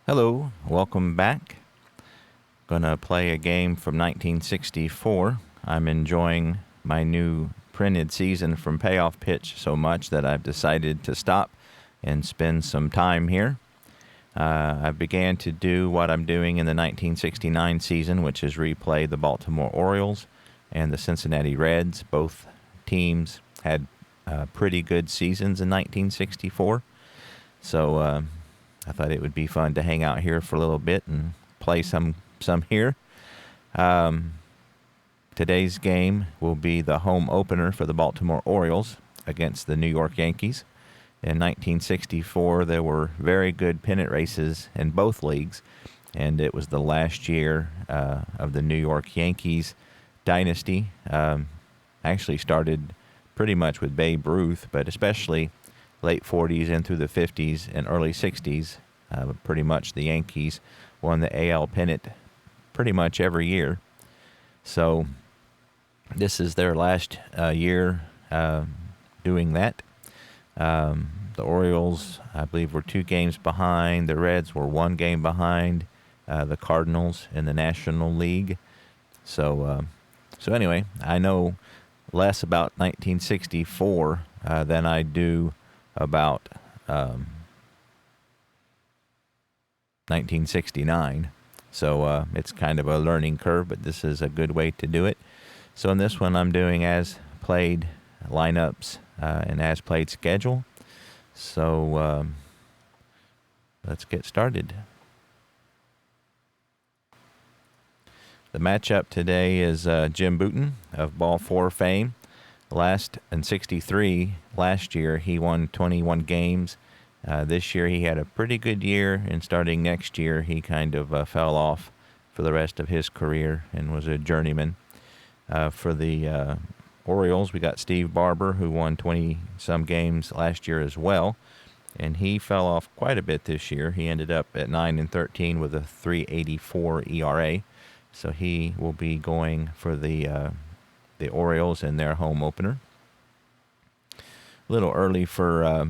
Hello, welcome back. Gonna play a game from 1964. I'm enjoying my new printed season from Payoff pitch so much that I've decided to stop and spend some time here. I began to do what I'm doing in the 1969 season, which is replay the Baltimore Orioles and the Cincinnati Reds. Both teams had pretty good seasons in 1964. So I thought it would be fun to hang out here for a little bit and play some here. Today's game will be the home opener for the Baltimore Orioles against the New York Yankees. In 1964, there were very good pennant races in both leagues, and it was the last year of the New York Yankees dynasty. Actually started pretty much with Babe Ruth, but especially late 40s and through the 50s and early 60s. Pretty much the Yankees won the AL pennant pretty much every year. So this is their last year doing that. The Orioles, I believe, were 2 games behind. The Reds were 1 game behind the Cardinals in the National League. So anyway, I know less about 1964 than I do about 1969. So it's kind of a learning curve, but this is a good way to do it. So in this one, I'm doing as played lineups and as played schedule. So let's get started. The matchup today is Jim Bouton of Ball 4 fame. In 63, last year, he won 21 games. This year, he had a pretty good year, and starting next year, he kind of fell off for the rest of his career and was a journeyman. For the Orioles, we got Steve Barber, who won 20-some games last year as well, and he fell off quite a bit this year. He ended up at 9-13 with a 3.84 ERA, so he will be going for the Orioles in their home opener. A little early for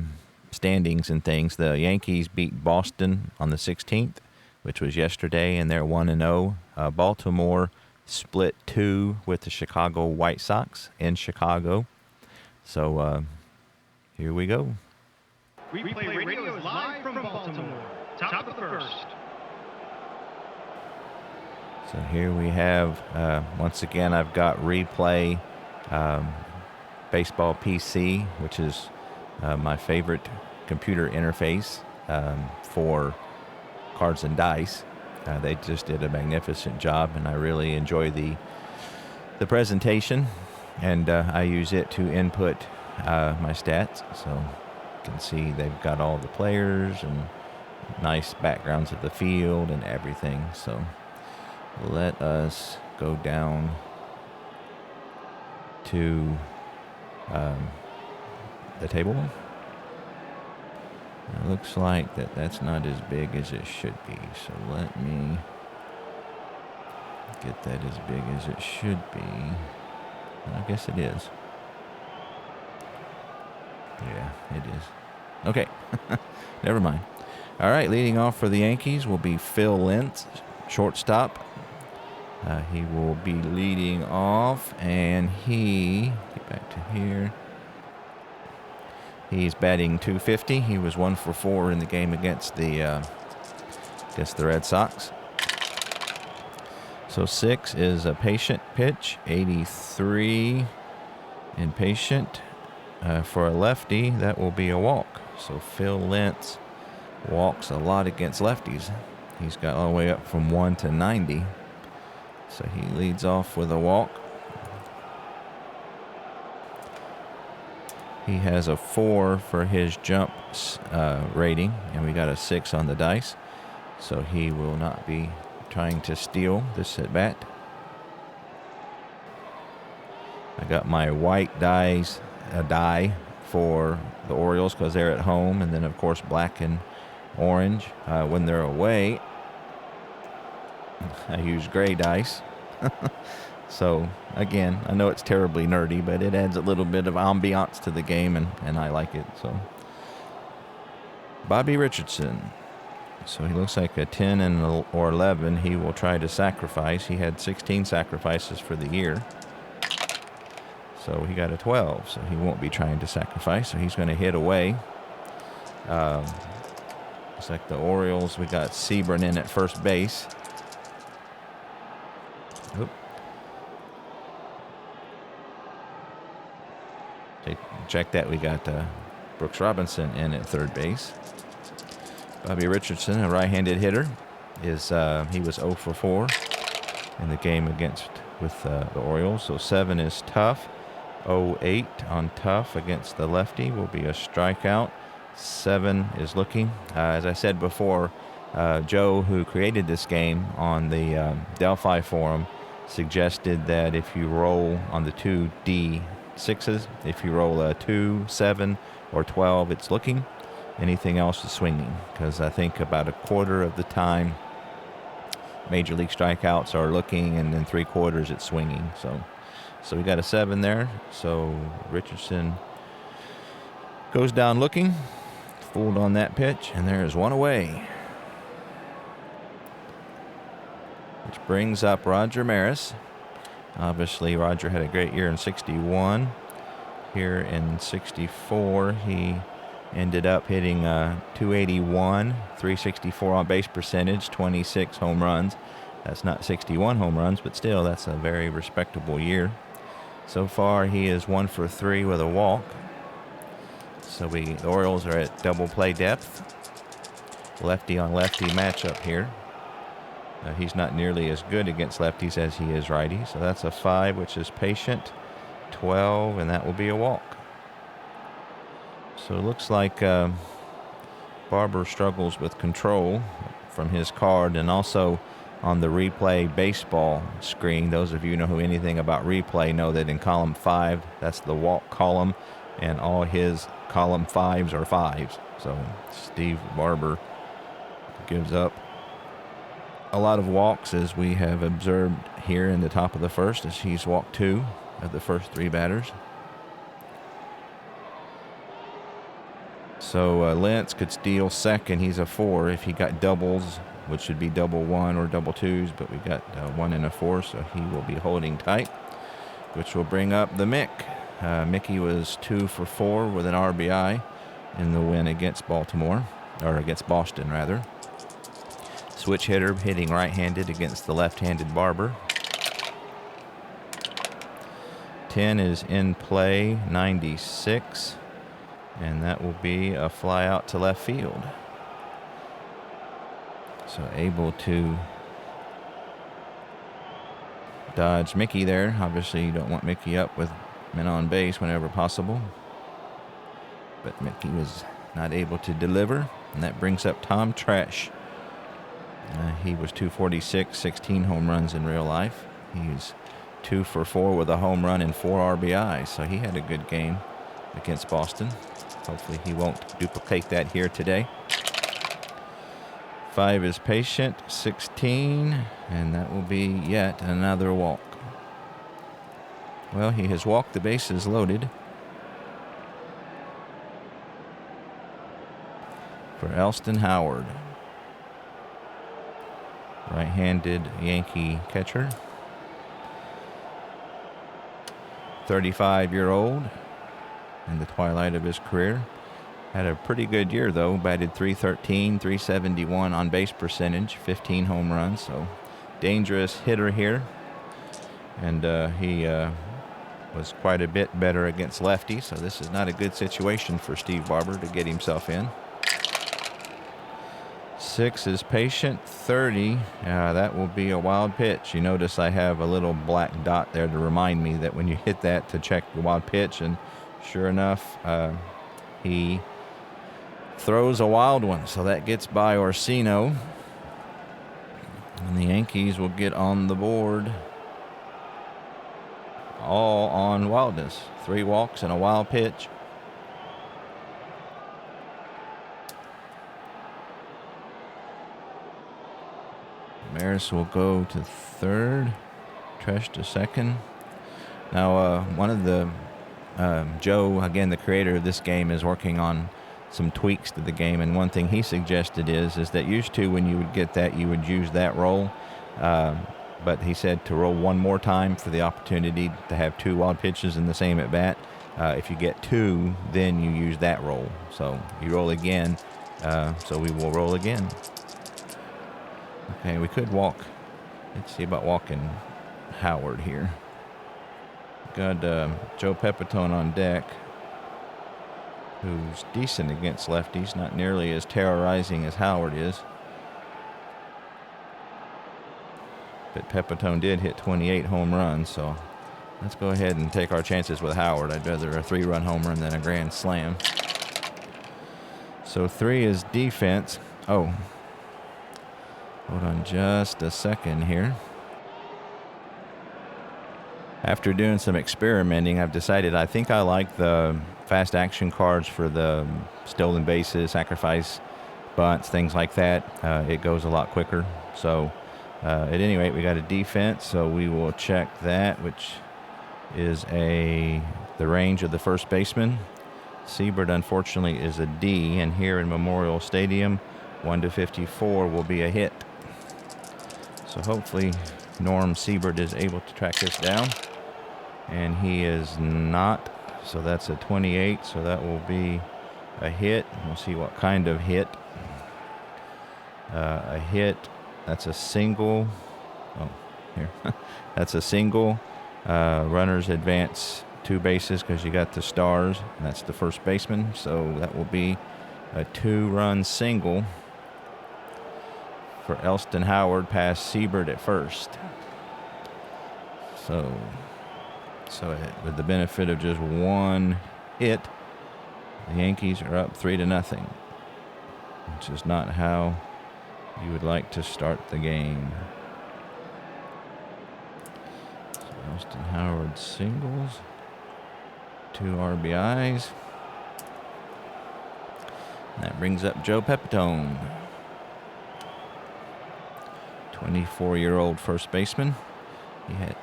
standings and things. The Yankees beat Boston on the 16th, which was yesterday, and they're 1-0. Baltimore split 2 with the Chicago White Sox in Chicago. So here we go. Replay Radio is live from Baltimore. Top of the first. So here we have, once again, I've got Replay Baseball PC, which is my favorite computer interface for cards and dice. They just did a magnificent job, and I really enjoy the presentation, and I use it to input my stats. So you can see they've got all the players and nice backgrounds of the field and everything. So let us go down to the table. It looks like that's not as big as it should be, so let me get that as big as it should be. I guess it is. Yeah, it is. Okay, never mind. All right, leading off for the Yankees will be Phil Lentz, shortstop. He will be leading off, and get back to here. He's batting .250. He was 1 for 4 in the game against the Red Sox. So 6 is a patient pitch, 83 impatient. For a lefty, that will be a walk. So Phil Lentz walks a lot against lefties. He's got all the way up from 1 to 90. So he leads off with a walk. He has a 4 for his jump rating, and we got a 6 on the dice. So he will not be trying to steal this at bat. I got my white die for the Orioles because they're at home, and then of course black and orange when they're away. I use gray dice. So, again, I know it's terribly nerdy, but it adds a little bit of ambiance to the game, and I like it. So, Bobby Richardson, So he looks like a 10 or 11 he will try to sacrifice. He had 16 sacrifices for the year. So he got a 12, so he won't be trying to sacrifice. So he's going to hit away. Looks like the Orioles, we got Sebring in at first base. Oop. Check that, we got Brooks Robinson in at third base. Bobby Richardson, a right-handed hitter, he was 0 for 4 in the game with the Orioles. So 7 is tough. 0-8 on tough against the lefty will be a strikeout. 7 is looking. As I said before, Joe, who created this game on the Delphi forum, suggested that if you roll on the 2 D6s, if you roll a 2, 7, or 12, it's looking. Anything else is swinging, because I think about a quarter of the time major league strikeouts are looking, and then 3/4 it's swinging. So we got a 7 there. So Richardson goes down looking, fooled on that pitch, and there is one away. Which brings up Roger Maris. Obviously, Roger had a great year in 61. Here in 64, he ended up hitting 281, 364 on base percentage, 26 home runs. That's not 61 home runs, but still, that's a very respectable year. So far, he is 1 for 3 with a walk. So the Orioles are at double play depth. Lefty on lefty matchup here. He's not nearly as good against lefties as he is righty. So that's a 5, which is patient. 12, and that will be a walk. So it looks like Barber struggles with control from his card, and also on the replay baseball screen. Those of you who know anything about replay know that in column 5, that's the walk column, and all his column 5s are 5s. So Steve Barber gives up a lot of walks, as we have observed here in the top of the first, as he's walked 2 of the first 3 batters. So Lentz could steal second. He's a 4 if he got doubles, which should be double 1 or double 2s, but we got 1 and a 4, so he will be holding tight, which will bring up the Mick. Mickey was 2 for 4 with an RBI in the win against Baltimore, or against Boston rather. Switch hitter, hitting right-handed against the left-handed Barber. 10 is in play, 96. And that will be a fly out to left field. So able to dodge Mickey there. Obviously, you don't want Mickey up with men on base whenever possible. But Mickey was not able to deliver. And that brings up Tom Trash. He was 246, 16 home runs in real life. He's 2 for 4 with a home run and 4 RBIs. So he had a good game against Boston. Hopefully he won't duplicate that here today. 5 is patient, 16, and that will be yet another walk. Well, he has walked the bases loaded for Elston Howard, right-handed Yankee catcher, 35-year-old. In the twilight of his career. Had a pretty good year, though. Batted .313, .371 on base percentage, 15 home runs. So dangerous hitter here. And he was quite a bit better against lefties. So this is not a good situation for Steve Barber to get himself in. 6 is patient, 30. That will be a wild pitch. You notice I have a little black dot there to remind me that when you hit that to check the wild pitch, and sure enough, he throws a wild one. So that gets by Orsino. And the Yankees will get on the board. All on wildness. 3 walks and a wild pitch. Maris will go to third. Tresh to second. Now, one of the Joe, again, the creator of this game, is working on some tweaks to the game. And one thing he suggested is that used to when you would get that, you would use that roll. But he said to roll one more time for the opportunity to have 2 wild pitches in the same at bat. If you get 2, then you use that roll. So you roll again. So we will roll again. Okay, we could walk. Let's see about walking Howard here. Got Joe Pepitone on deck, who's decent against lefties, not nearly as terrorizing as Howard is. But Pepitone did hit 28 home runs, so let's go ahead and take our chances with Howard. I'd rather a 3-run home run than a grand slam. So 3 is defense. Oh, hold on just a second here. After doing some experimenting, I've decided I think I like the fast action cards for the stolen bases, sacrifice bunts, things like that. It goes a lot quicker. So at any rate, we got a defense, so we will check that, which is the range of the first baseman. Siebert, unfortunately, is a D, and here in Memorial Stadium, 1-54 will be a hit. So hopefully Norm Siebert is able to track this down, and he is not. So that's a 28, so that will be a hit. We'll see what kind of hit. A hit. That's a single. Oh, here. That's a single. Runners advance 2 bases because you got the stars. And that's the first baseman. So that will be a 2-run single for Elston Howard past Siebert at first. So with the benefit of just 1 hit, the Yankees are up 3-0, which is not how you would like to start the game. So Elston Howard singles, 2 RBIs. And that brings up Joe Pepitone, 24-year-old first baseman. He had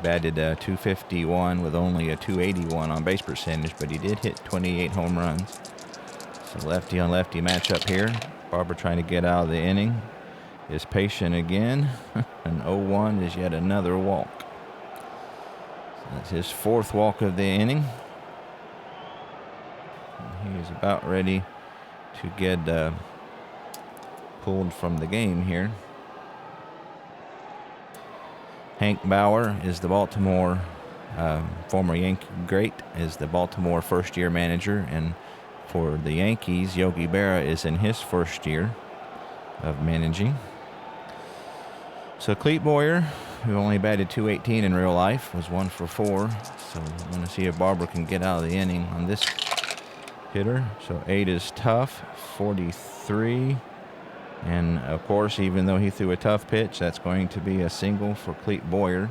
batted .251 with only a .281 on base percentage, but he did hit 28 home runs. So lefty on lefty matchup here. Barber trying to get out of the inning. Is patient again. An 0-1 is yet another walk. So that's his 4th walk of the inning. And he is about ready to get pulled from the game here. Hank Bauer is the Baltimore former Yankee great, is the Baltimore first-year manager, and for the Yankees, Yogi Berra is in his first year of managing. So Clete Boyer, who only batted .218 in real life, was 1 for 4. So I'm going to see if Barber can get out of the inning on this hitter. So 8 is tough, 43. And, of course, even though he threw a tough pitch, that's going to be a single for Clete Boyer.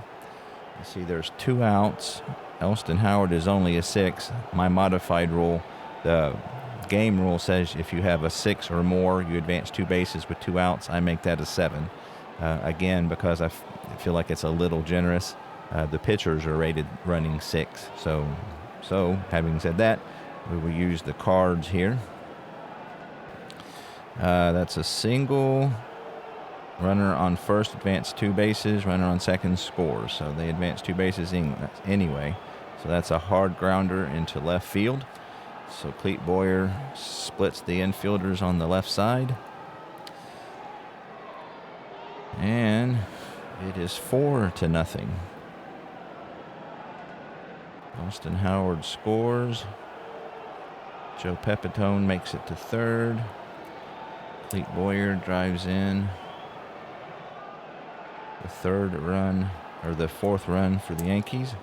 You see there's 2 outs. Elston Howard is only a 6. My modified rule, the game rule, says if you have a 6 or more, you advance 2 bases with 2 outs. I make that a 7. Again, because I feel like it's a little generous. The pitchers are rated running 6. So having said that, we will use the cards here. That's a single. Runner on first advance 2 bases. Runner on second scores. So they advance 2 bases anyway. So that's a hard grounder into left field. So Clete Boyer splits the infielders on the left side. And it is 4-0. Elston Howard scores. Joe Pepitone makes it to third. Clete Boyer drives in the 4th run for the Yankees.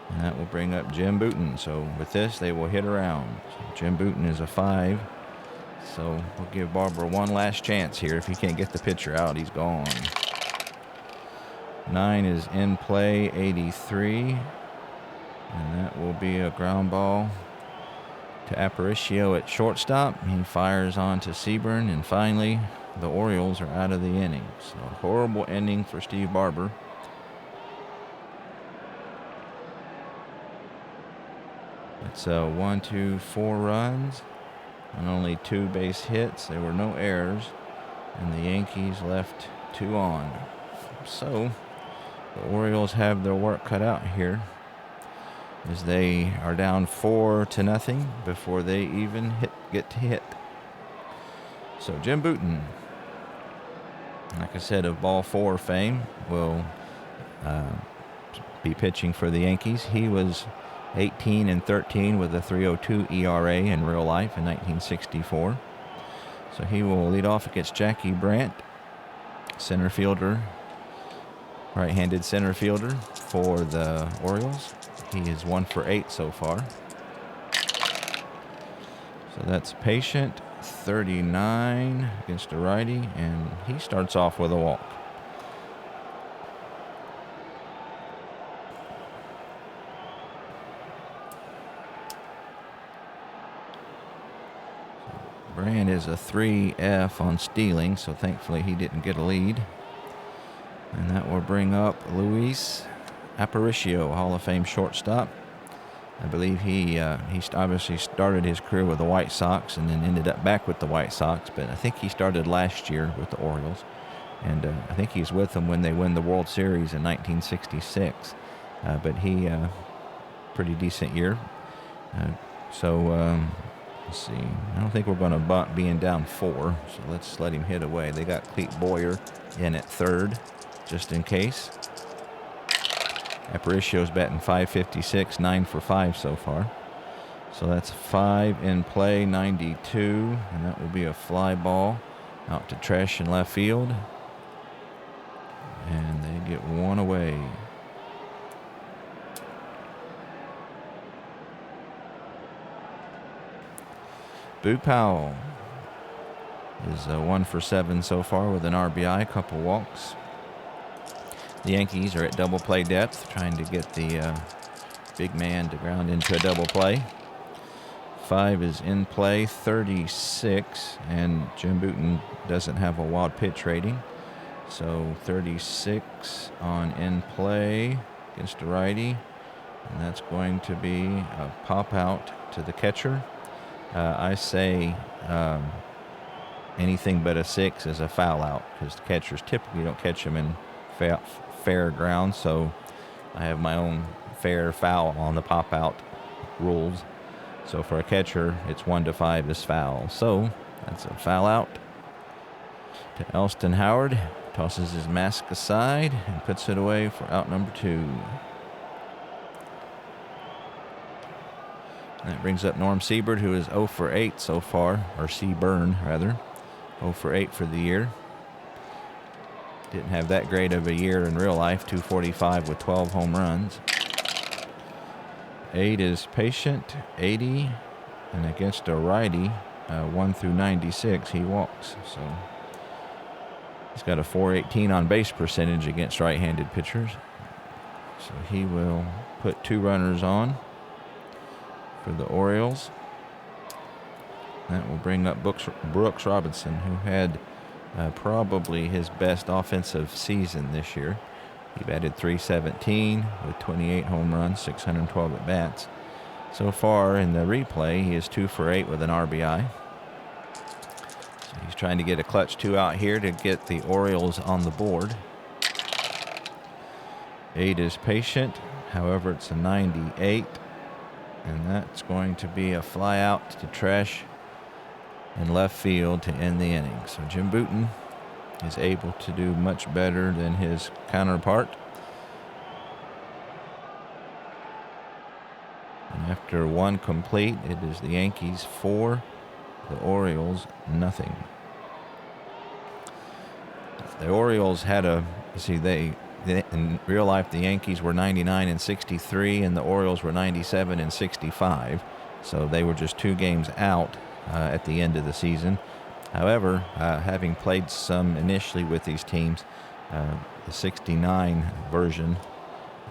And that will bring up Jim Bouton. So with this, they will hit around. So Jim Bouton is a 5. So we'll give Barber one last chance here. If he can't get the pitcher out, he's gone. 9 is in play, 83. And that will be a ground ball to Aparicio at shortstop. He fires on to Seaburn, and finally the Orioles are out of the inning. So a horrible ending for Steve Barber. It's 1, 2, 4 runs. and only 2 base hits. There were no errors, and the Yankees left 2 on. So the Orioles have their work cut out here, as they are down 4-0 before they even get to hit. So Jim Bouton, like I said, of Ball 4 fame, will be pitching for the Yankees. He was 18-13 with a 3.02 ERA in real life in 1964. So he will lead off against Jackie Brandt, center fielder, right-handed center fielder for the Orioles. He is 1 for 8 so far. So that's Patient, 39 against a righty, and he starts off with a walk. Brand is a 3F on stealing, so thankfully he didn't get a lead. And that will bring up Luis Aparicio, Hall of Fame shortstop. I believe he obviously started his career with the White Sox and then ended up back with the White Sox, but I think he started last year with the Orioles. And I think he's with them when they win the World Series in 1966. But he, pretty decent year. Let's see. I don't think we're going to bunt being down 4, so let's let him hit away. They got Clete Boyer in at third, just in case. Aparicio's batting .556, 9 for 5 so far. So that's 5 in play, 92, and that will be a fly ball out to Tresh in left field. And they get 1 away. Boo Powell is 1 for 7 so far with an RBI, couple walks. The Yankees are at double play depth, trying to get the big man to ground into a double play. 5 is in play, 36, and Jim Bouton doesn't have a wild pitch rating. So 36 on in play against a righty, and that's going to be a pop out to the catcher. I say anything but a 6 is a foul out, because the catchers typically don't catch them in fair ground. So I have my own fair foul on the pop out rules. So for a catcher, it's 1 to 5 is foul. So that's a foul out to Elston Howard. Tosses his mask aside and puts it away for out number 2. That brings up Norm Siebert, who is 0 for 8 so far, or Seaburn rather, 0 for 8 for the year. Didn't have that great of a year in real life, 245 with 12 home runs. 8 is Patient, 80, and against a righty, 1 through 96, he walks. So he's got a .418 on base percentage against right-handed pitchers. So he will put 2 runners on for the Orioles. That will bring up Brooks Robinson, who had probably his best offensive season this year. He batted .317 with 28 home runs, 612 at-bats. So far in the replay, he is 2 for 8 with an RBI. So he's trying to get a clutch 2 out here to get the Orioles on the board. 8 is Patient. However, it's a 98. And that's going to be a fly out to Tresh in left field to end the inning. So Jim Bouton is able to do much better than his counterpart. And after 1 complete, it is the Yankees 4, the Orioles nothing. The Orioles had in real life, the Yankees were 99-63, and the Orioles were 97-65. So they were just 2 games out at the end of the season. However, having played some initially with these teams, the 69 version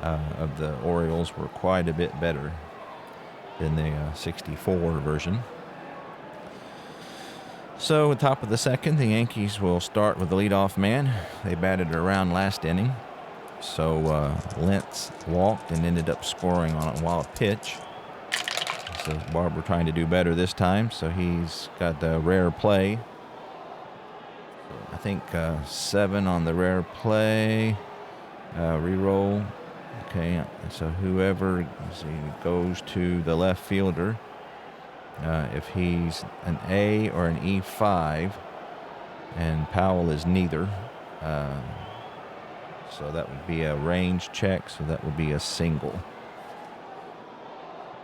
of the Orioles were quite a bit better than the 64 version. So at the top of the second, the Yankees will start with the leadoff man. They batted around last inning. So Lentz walked and ended up scoring on a wild pitch. So Barber trying to do better this time. So he's got the rare play. I think 7 on the rare play. Reroll. Okay, so whoever goes to the left fielder, if he's an A or an E5, and Powell is neither, so that would be a range check, so that would be a single.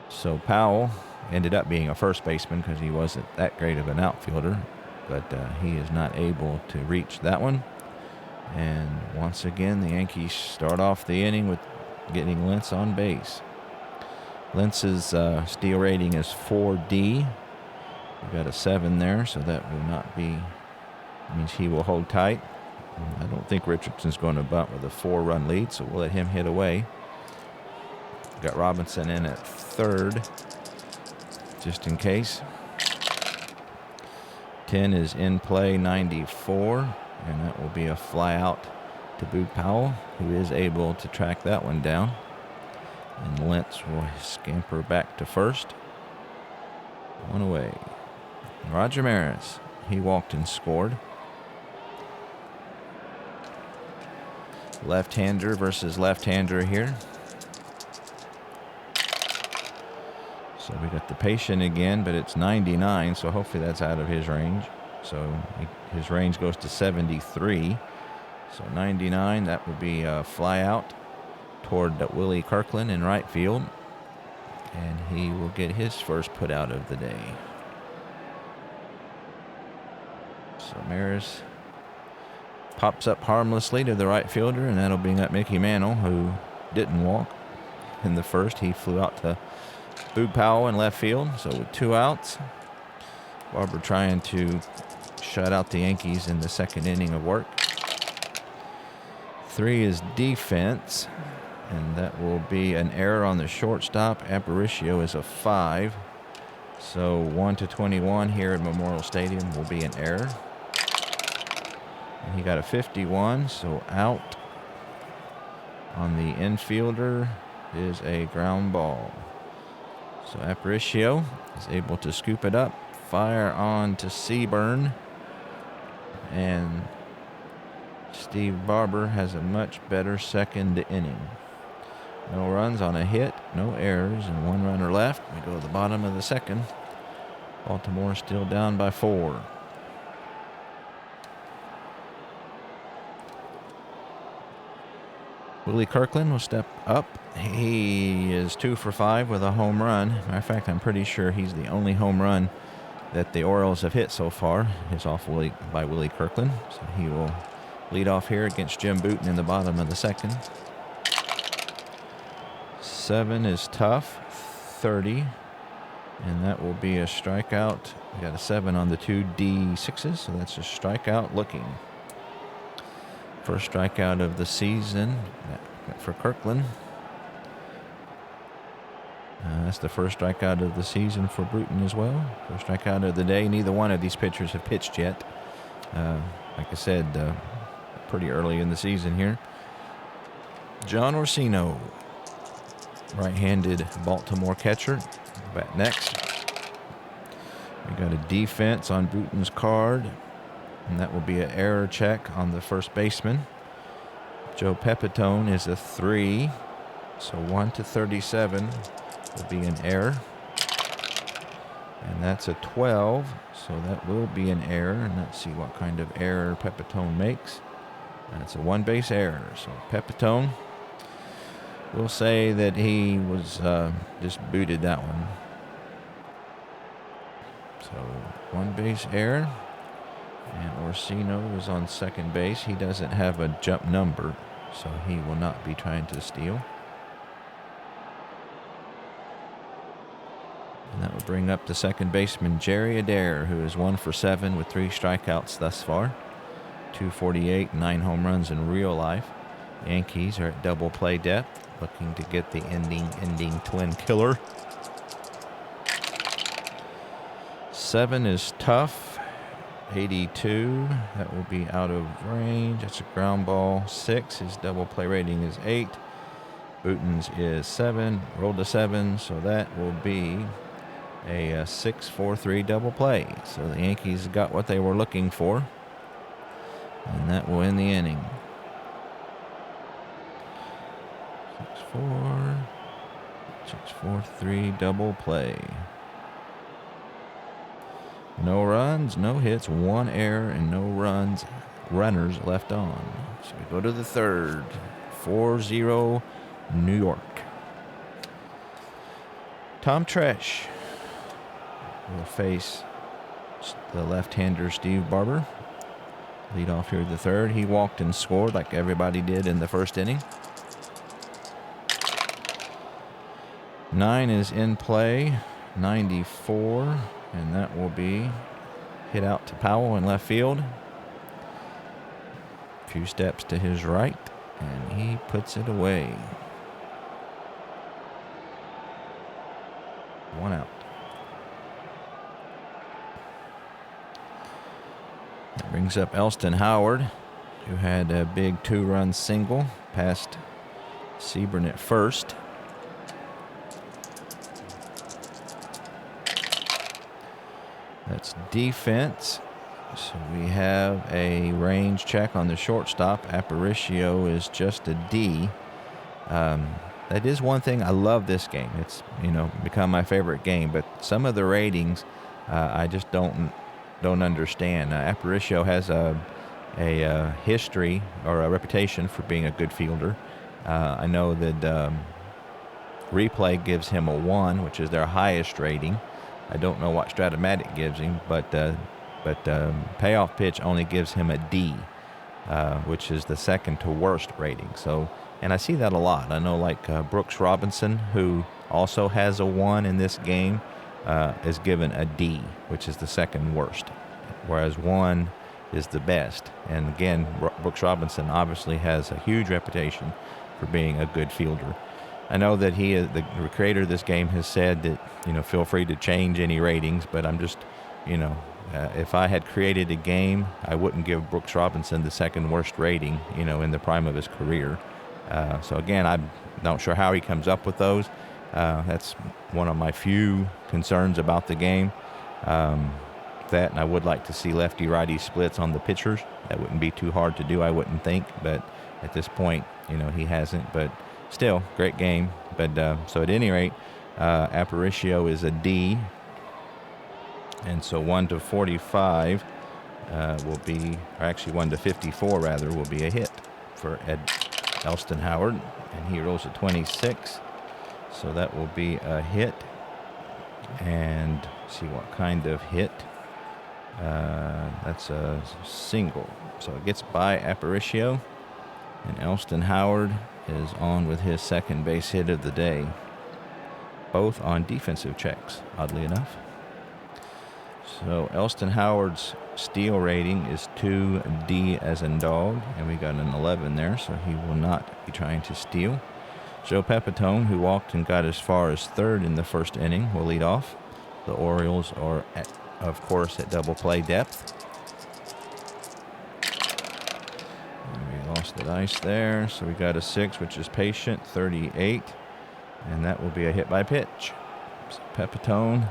So Powell ended up being a first baseman because he wasn't that great of an outfielder, but he is not able to reach that one. And once again, the Yankees start off the inning with getting Lentz on base. Lentz's steal rating is 4D. We've got a 7 there, so that will not be, means he will hold tight. I don't think Richardson's going to bunt with a 4-run lead, so we'll let him hit away. Got Robinson in at third, just in case. 10 is in play, 94, and that will be a fly out to Boog Powell, who is able to track that one down. And Lentz will scamper back to first. 1 away. Roger Maris, he walked and scored. Left-hander versus left-hander here. So we got the patient again, but it's 99, so hopefully that's out of his range. So his range goes to 73. So 99, that would be a fly out toward Willie Kirkland in right field. And he will get his first put out of the day. So Maris pops up harmlessly to the right fielder, and that'll bring up Mickey Mantle, who didn't walk in the first. He flew out to Boog Powell in left field. So with 2 outs, Barber trying to shut out the Yankees in the second inning of work. 3 is defense, and that will be an error on the shortstop. Aparicio is a 5. So 1-21 here at Memorial Stadium will be an error. And he got a 51, so out on the infielder is a ground ball. So Aparicio is able to scoop it up, fire on to Seaburn, and Steve Barber has a much better second inning. No runs on a hit, no errors, and 1 runner left. We go to the bottom of the second. Baltimore still down by 4. Willie Kirkland will step up. He is 2 for 5 with a home run. Matter of fact, I'm pretty sure he's the only home run that the Orioles have hit so far. Is off by Willie Kirkland. So he will lead off here against Jim Booten in the bottom of the second. 7 is tough, 30. And that will be a strikeout. We got a 7 on the 2 D6s, so that's a strikeout looking. First strikeout of the season for Kirkland. That's the first strikeout of the season for Bruton as well. First strikeout of the day. Neither one of these pitchers have pitched yet. Like I said, pretty early in the season here. John Orsino, right-handed Baltimore catcher, bat next. We got a defense on Bruton's card, and that will be an error check on the first baseman. Joe Pepitone is a 3, so 1-37 will be an error. And that's a 12, so that will be an error. And let's see what kind of error Pepitone makes. That's a 1-base error. So Pepitone, we'll say that he was just booted that one. So 1-base error. And Orsino is on second base. He doesn't have a jump number, so he will not be trying to steal. And that would bring up the second baseman, Jerry Adair, who is 1 for 7 with 3 strikeouts thus far. 248, 9 home runs in real life. Yankees are at double play depth, looking to get the ending twin killer. 7 is tough. 82, that will be out of range. That's a ground ball. 6, his double play rating is 8. Booten's is 7, rolled to 7, so that will be a 6-4-3 double play. So the Yankees got what they were looking for, and that will end the inning. 6-4, 6-4-3 double play. No runs, no hits, 1 error, and no runners left on. So we go to the third. 4-0 New York. Tom Tresh will face the left-hander Steve Barber. Lead off here at the third. He walked and scored like everybody did in the first inning. 9 is in play, 94, and that will be hit out to Powell in left field. A few steps to his right, and he puts it away. 1 out. That brings up Elston Howard, who had a big 2-run single past Sebring at first. That's defense. So we have a range check on the shortstop. Aparicio is just a D. That is one thing. I love this game. It's, become my favorite game. But some of the ratings, I just don't understand. Aparicio has a history or a reputation for being a good fielder. I know that Replay gives him a 1, which is their highest rating. I don't know what Stratomatic gives him, but Payoff Pitch only gives him a D, which is the second to worst rating. So, and I see that a lot. I know like Brooks Robinson, who also has a 1 in this game, is given a D, which is the second worst, whereas 1 is the best. And again, Brooks Robinson obviously has a huge reputation for being a good fielder. I know that he is the creator of this game has said that, feel free to change any ratings, but I'm just, if I had created a game, I wouldn't give Brooks Robinson the second worst rating, in the prime of his career. So again, I'm not sure how he comes up with those. That's one of my few concerns about the game. That, and I would like to see lefty-righty splits on the pitchers. That wouldn't be too hard to do, I wouldn't think. But at this point, he hasn't. But still, great game. But so at any rate, Aparicio is a D. And so 1 to 45 will be, or actually 1 to 54 rather, will be a hit for Elston Howard. And he rolls a 26. So that will be a hit. And see what kind of hit. That's a single. So it gets by Aparicio. And Elston Howard is on with his second base hit of the day. Both on defensive checks, oddly enough. So Elston Howard's steal rating is 2D as in dog. And we got an 11 there, so he will not be trying to steal. Joe Pepitone, who walked and got as far as third in the first inning, will lead off. The Orioles are, of course, at double play depth. We lost the dice there, so we got a 6, which is patient, 38. And that will be a hit by pitch. So Pepitone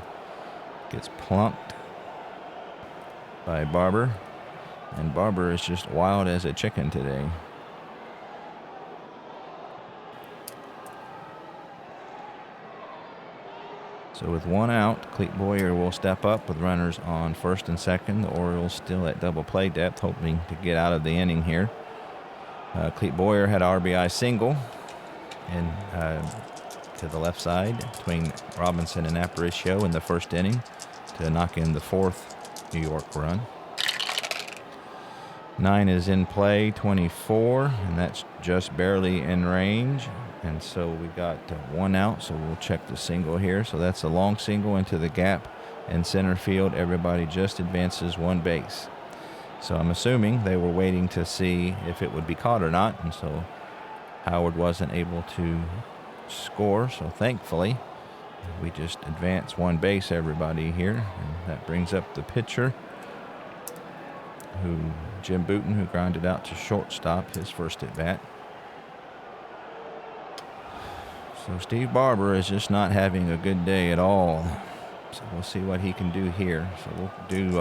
gets plunked by Barber. And Barber is just wild as a chicken today. So with 1 out, Clete Boyer will step up with runners on first and second. The Orioles still at double play depth, hoping to get out of the inning here. Clete Boyer had an RBI single and to the left side between Robinson and Aparicio in the first inning to knock in the 4th New York run. 9 is in play, 24, and that's just barely in range. And so we got 1 out, so we'll check the single here. So that's a long single into the gap in center field. Everybody just advances 1 base. So I'm assuming they were waiting to see if it would be caught or not. And so Howard wasn't able to score. So thankfully, we just advance 1 base, everybody here. And that brings up the pitcher, Jim Bouton, who grounded out to shortstop his first at bat. So Steve Barber is just not having a good day at all. So we'll see what he can do here. So we'll do,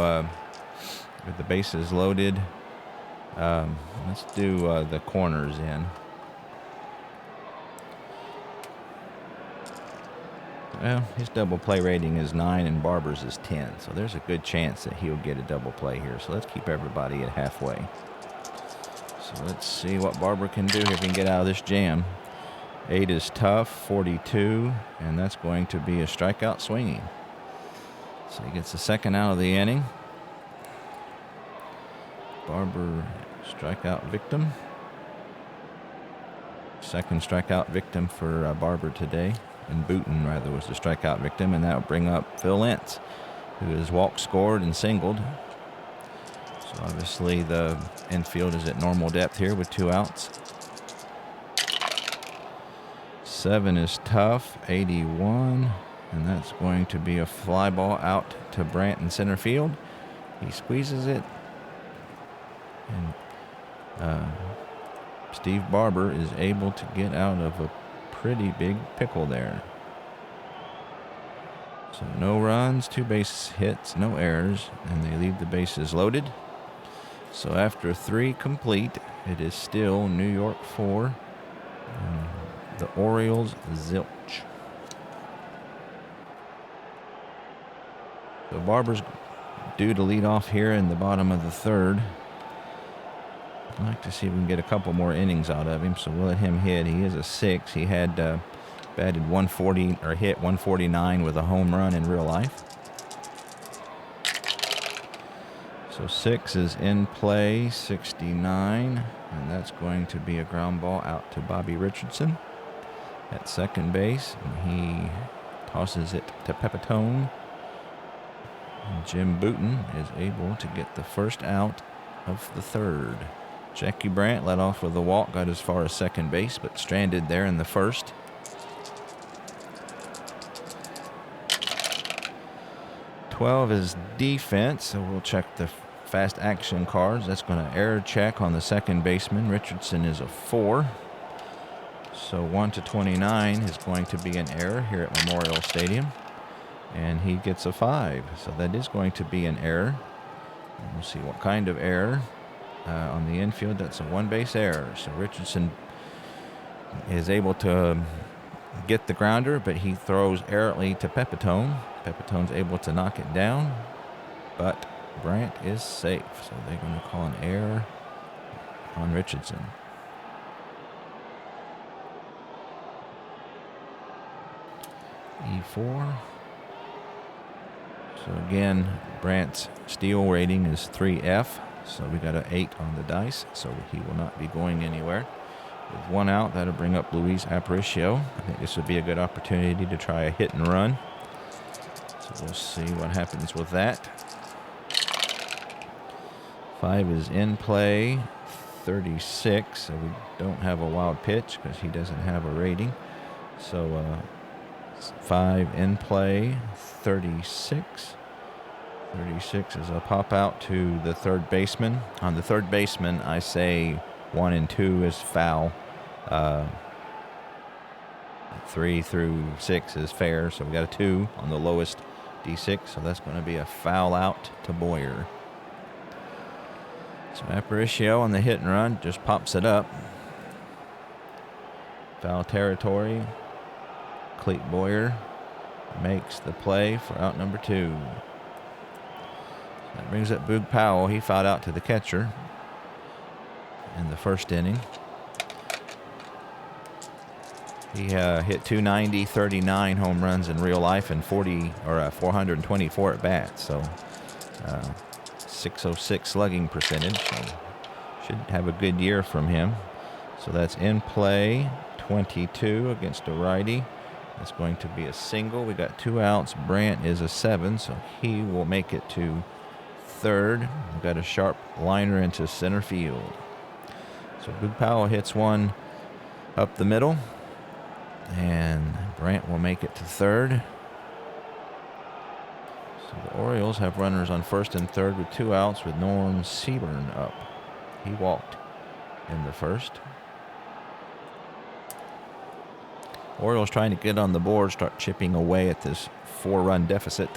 with the bases loaded, let's do the corners in. Well, his double play rating is 9 and Barber's is 10. So there's a good chance that he'll get a double play here. So let's keep everybody at halfway. So let's see what Barber can do if he can get out of this jam. 8 is tough, 42, and that's going to be a strikeout swinging. So he gets the second out of the inning. Barber, strikeout victim. Second strikeout victim for Barber today. And Booten, rather, was the strikeout victim. And that will bring up Phil Ince, who has walked, scored, and singled. So obviously the infield is at normal depth here with 2 outs. 7 is tough, 81. And that's going to be a fly ball out to Brandt in center field. He squeezes it. And Steve Barber is able to get out of a pretty big pickle there. So no runs, 2 base hits, no errors, and they leave the bases loaded. So after 3 complete, it is still New York 4, and the Orioles zilch. So Barber's due to lead off here in the bottom of the 3rd. I'd like to see if we can get a couple more innings out of him, so we'll let him hit. He is a 6. He had batted 140 or hit 149 with a home run in real life. So 6 is in play, 69, and that's going to be a ground ball out to Bobby Richardson at second base, and he tosses it to Pepitone. And Jim Booten is able to get the first out of the 3rd. Jackie Brandt led off with a walk, got as far as second base, but stranded there in the 1st. '12 is defense, so we'll check the fast action cards. That's going to error check on the second baseman. Richardson is a 4. So 1 to 29 is going to be an error here at Memorial Stadium. And he gets a 5. So that is going to be an error. And we'll see what kind of error. On the infield, that's a 1-base error. So Richardson is able to get the grounder, but he throws errantly to Pepitone. Pepitone's able to knock it down, but Brandt is safe. So they're going to call an error on Richardson. E4. So again, Brandt's steal rating is 3F. So we got an 8 on the dice, so he will not be going anywhere. With 1 out, that'll bring up Luis Aparicio. I think this would be a good opportunity to try a hit and run. So we'll see what happens with that. 5 is in play, 36. So we don't have a wild pitch because he doesn't have a rating. So 5 in play, 36. 36 is a pop out to the third baseman. On the third baseman, I say 1 and 2 is foul. 3 through 6 is fair. So we got a 2 on the lowest D6. So that's going to be a foul out to Boyer. So Aparicio on the hit and run just pops it up. Foul territory. Clete Boyer makes the play for out number 2. That brings up Boog Powell. He fouled out to the catcher in the 1st inning. He hit 290, 39 home runs in real life, and 424 at bats. So 606 slugging percentage. So should have a good year from him. So that's in play, 22 against a righty. That's going to be a single. We got 2 outs. Brandt is a 7, so he will make it to 3rd. We've got a sharp liner into center field. So Boog Powell hits 1 up the middle, and Brandt will make it to 3rd. So the Orioles have runners on 1st and 3rd with 2 outs with Norm Seaburn up. He walked in the 1st. Orioles trying to get on the board, start chipping away at this 4-run deficit.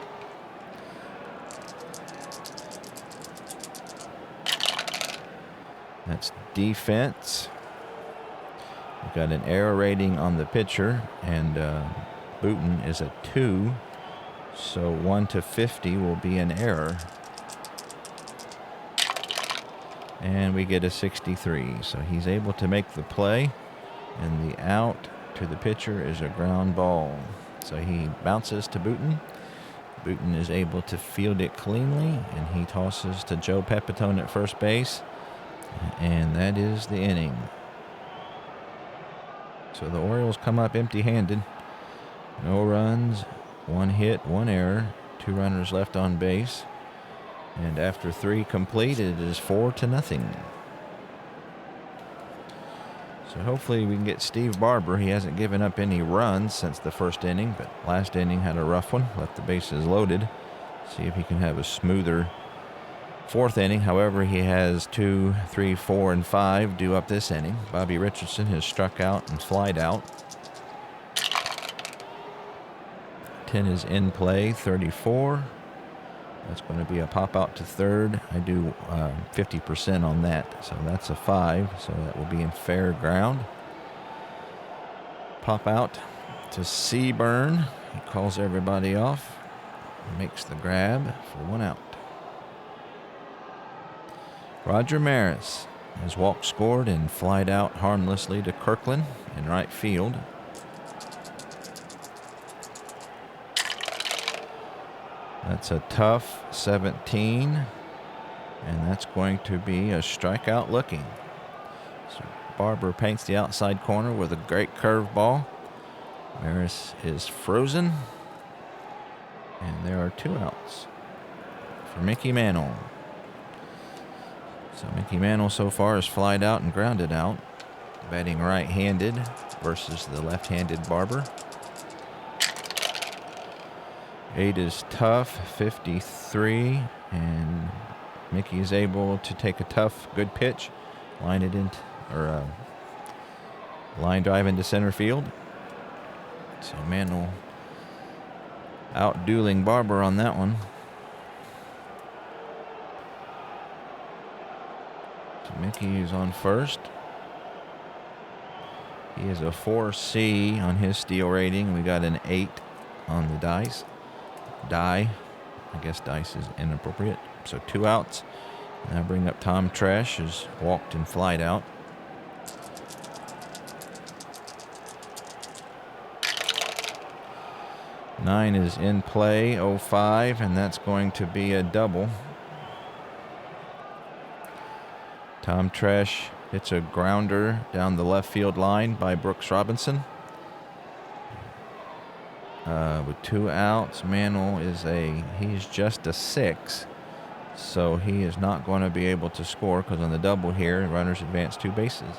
That's defense. We've got an error rating on the pitcher, and Booten is a 2. So 1 to 50 will be an error. And we get a 63. So he's able to make the play, and the out to the pitcher is a ground ball. So he bounces to Booten. Booten is able to field it cleanly, and he tosses to Joe Pepitone at first base. And that is the inning. So the Orioles come up empty-handed. No runs, 1 hit, 1 error, 2 runners left on base. And after 3 complete, it is 4-0. So hopefully we can get Steve Barber. He hasn't given up any runs since the first inning, but last inning had a rough one. Left the bases loaded. See if he can have a smoother 4th inning. However, he has 2, 3, 4, and 5 due up this inning. Bobby Richardson has struck out and flied out. 10 is in play, 34. That's going to be a pop out to third. I do 50% on that, so that's a 5. So that will be in fair ground. Pop out to Seaburn. He calls everybody off. Makes the grab for 1 out. Roger Maris has walked, scored, and flied out harmlessly to Kirkland in right field. That's a tough 17, and that's going to be a strikeout looking. So Barber paints the outside corner with a great curveball. Maris is frozen, and there are 2 outs for Mickey Mantle. So Mickey Mantle so far has flied out and grounded out, batting right-handed versus the left-handed Barber. 8 is tough, 53, and Mickey is able to take a tough, good pitch, line it into, or line drive into center field. So Mantle out dueling Barber on that one. So Mickey is on first. He is a 4C on his steal rating. We got an 8 on the dice. I guess dice is inappropriate. So 2 outs. Now bring up Tom Tresh, who's walked and flied out. Nine is in play, 0-5, and that's going to be a double. Tom Tresh hits a grounder down the left field line by Brooks Robinson. With 2 outs, Mantle he's just a 6. So he is not going to be able to score because on the double here, runners advance 2 bases.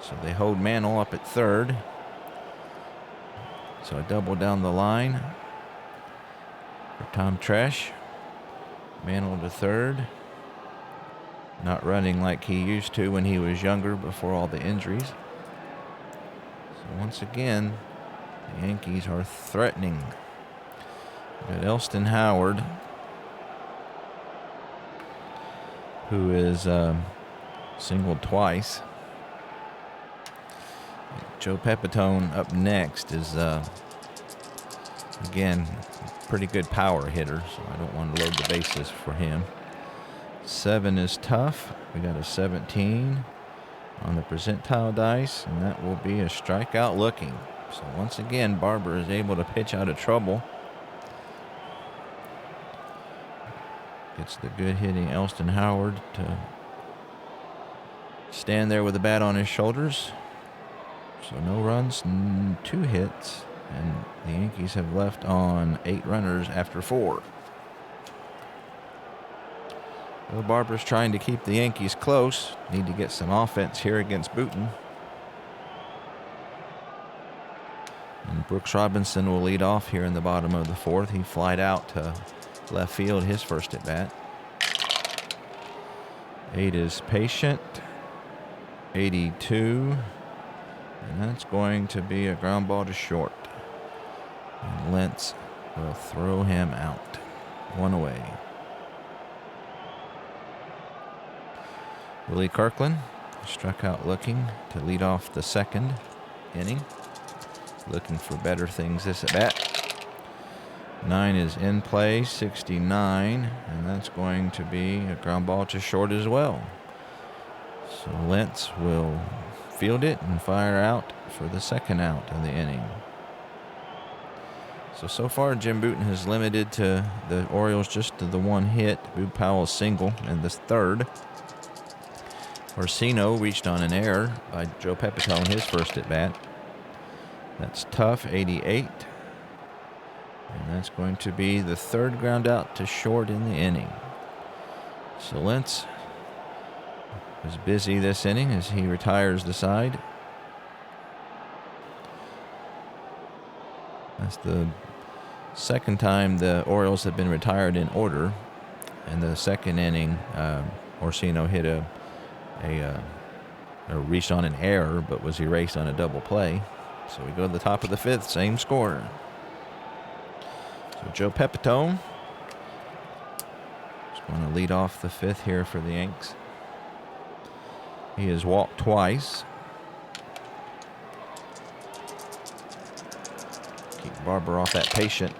So they hold Mantle up at third. So a double down the line for Tom Tresh. Mantle to third. Not running like he used to when he was younger before all the injuries. So once again, the Yankees are threatening. But Elston Howard, who is singled twice. Joe Pepitone up next is, again, pretty good power hitter, so I don't want to load the bases for him. 7 is tough. We got a 17 on the percentile dice, and that will be a strikeout looking. So once again, Barber is able to pitch out of trouble. Gets the good hitting Elston Howard to stand there with the bat on his shoulders. So no runs, 2 hits, and the Yankees have left on 8 runners after 4. Well, Barber's trying to keep the Yankees close. Need to get some offense here against Booten. And Brooks Robinson will lead off here in the bottom of the 4th. He flied out to left field his first at bat. 8 is patient. 82. And that's going to be a ground ball to short. And Lentz will throw him out. 1 away. Willie Kirkland struck out looking to lead off the second inning. Looking for better things this at bat. 9 is in play, 69, and that's going to be a ground ball to short as well. So Lentz will field it and fire out for the second out of the inning. So far Jim Bouton has limited to the Orioles just to the 1 hit. Boog Powell's single in the third. Orsino reached on an error by Joe Pepito in his first at bat. That's tough, 88. And that's going to be the third ground out to short in the inning. So Lentz was busy this inning as he retires the side. That's the second time the Orioles have been retired in order. In the second inning, Orsino hit a reached on an error, but was erased on a double play. So we go to the top of the 5th, same score. So Joe Pepito is going to lead off the 5th here for the Yanks. He has walked twice. Keep Barber off that patient.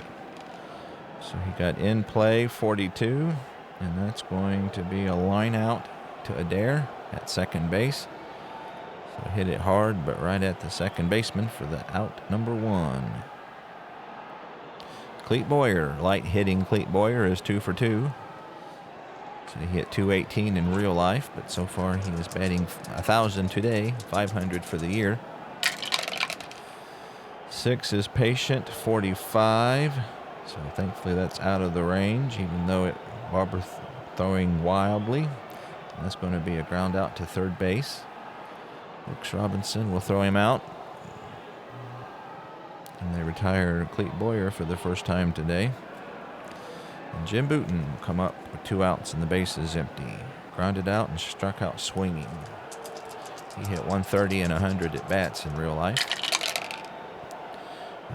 So he got in play 42, and that's going to be a line out to Adair at second base. So hit it hard, but right at the second baseman for the out number 1. Clete Boyer, light hitting Clete Boyer is 2 for 2. So he hit 218 in real life, but so far he is batting 1,000 today, 500 for the year. 6 is patient, 45. So thankfully that's out of the range, even though Barber throwing wildly. That's going to be a ground out to third base. Brooks Robinson will throw him out. And they retire Clete Boyer for the first time today. And Jim Bouton will come up with 2 outs and the base is empty. Grounded out and struck out swinging. He hit 130 and 100 at bats in real life.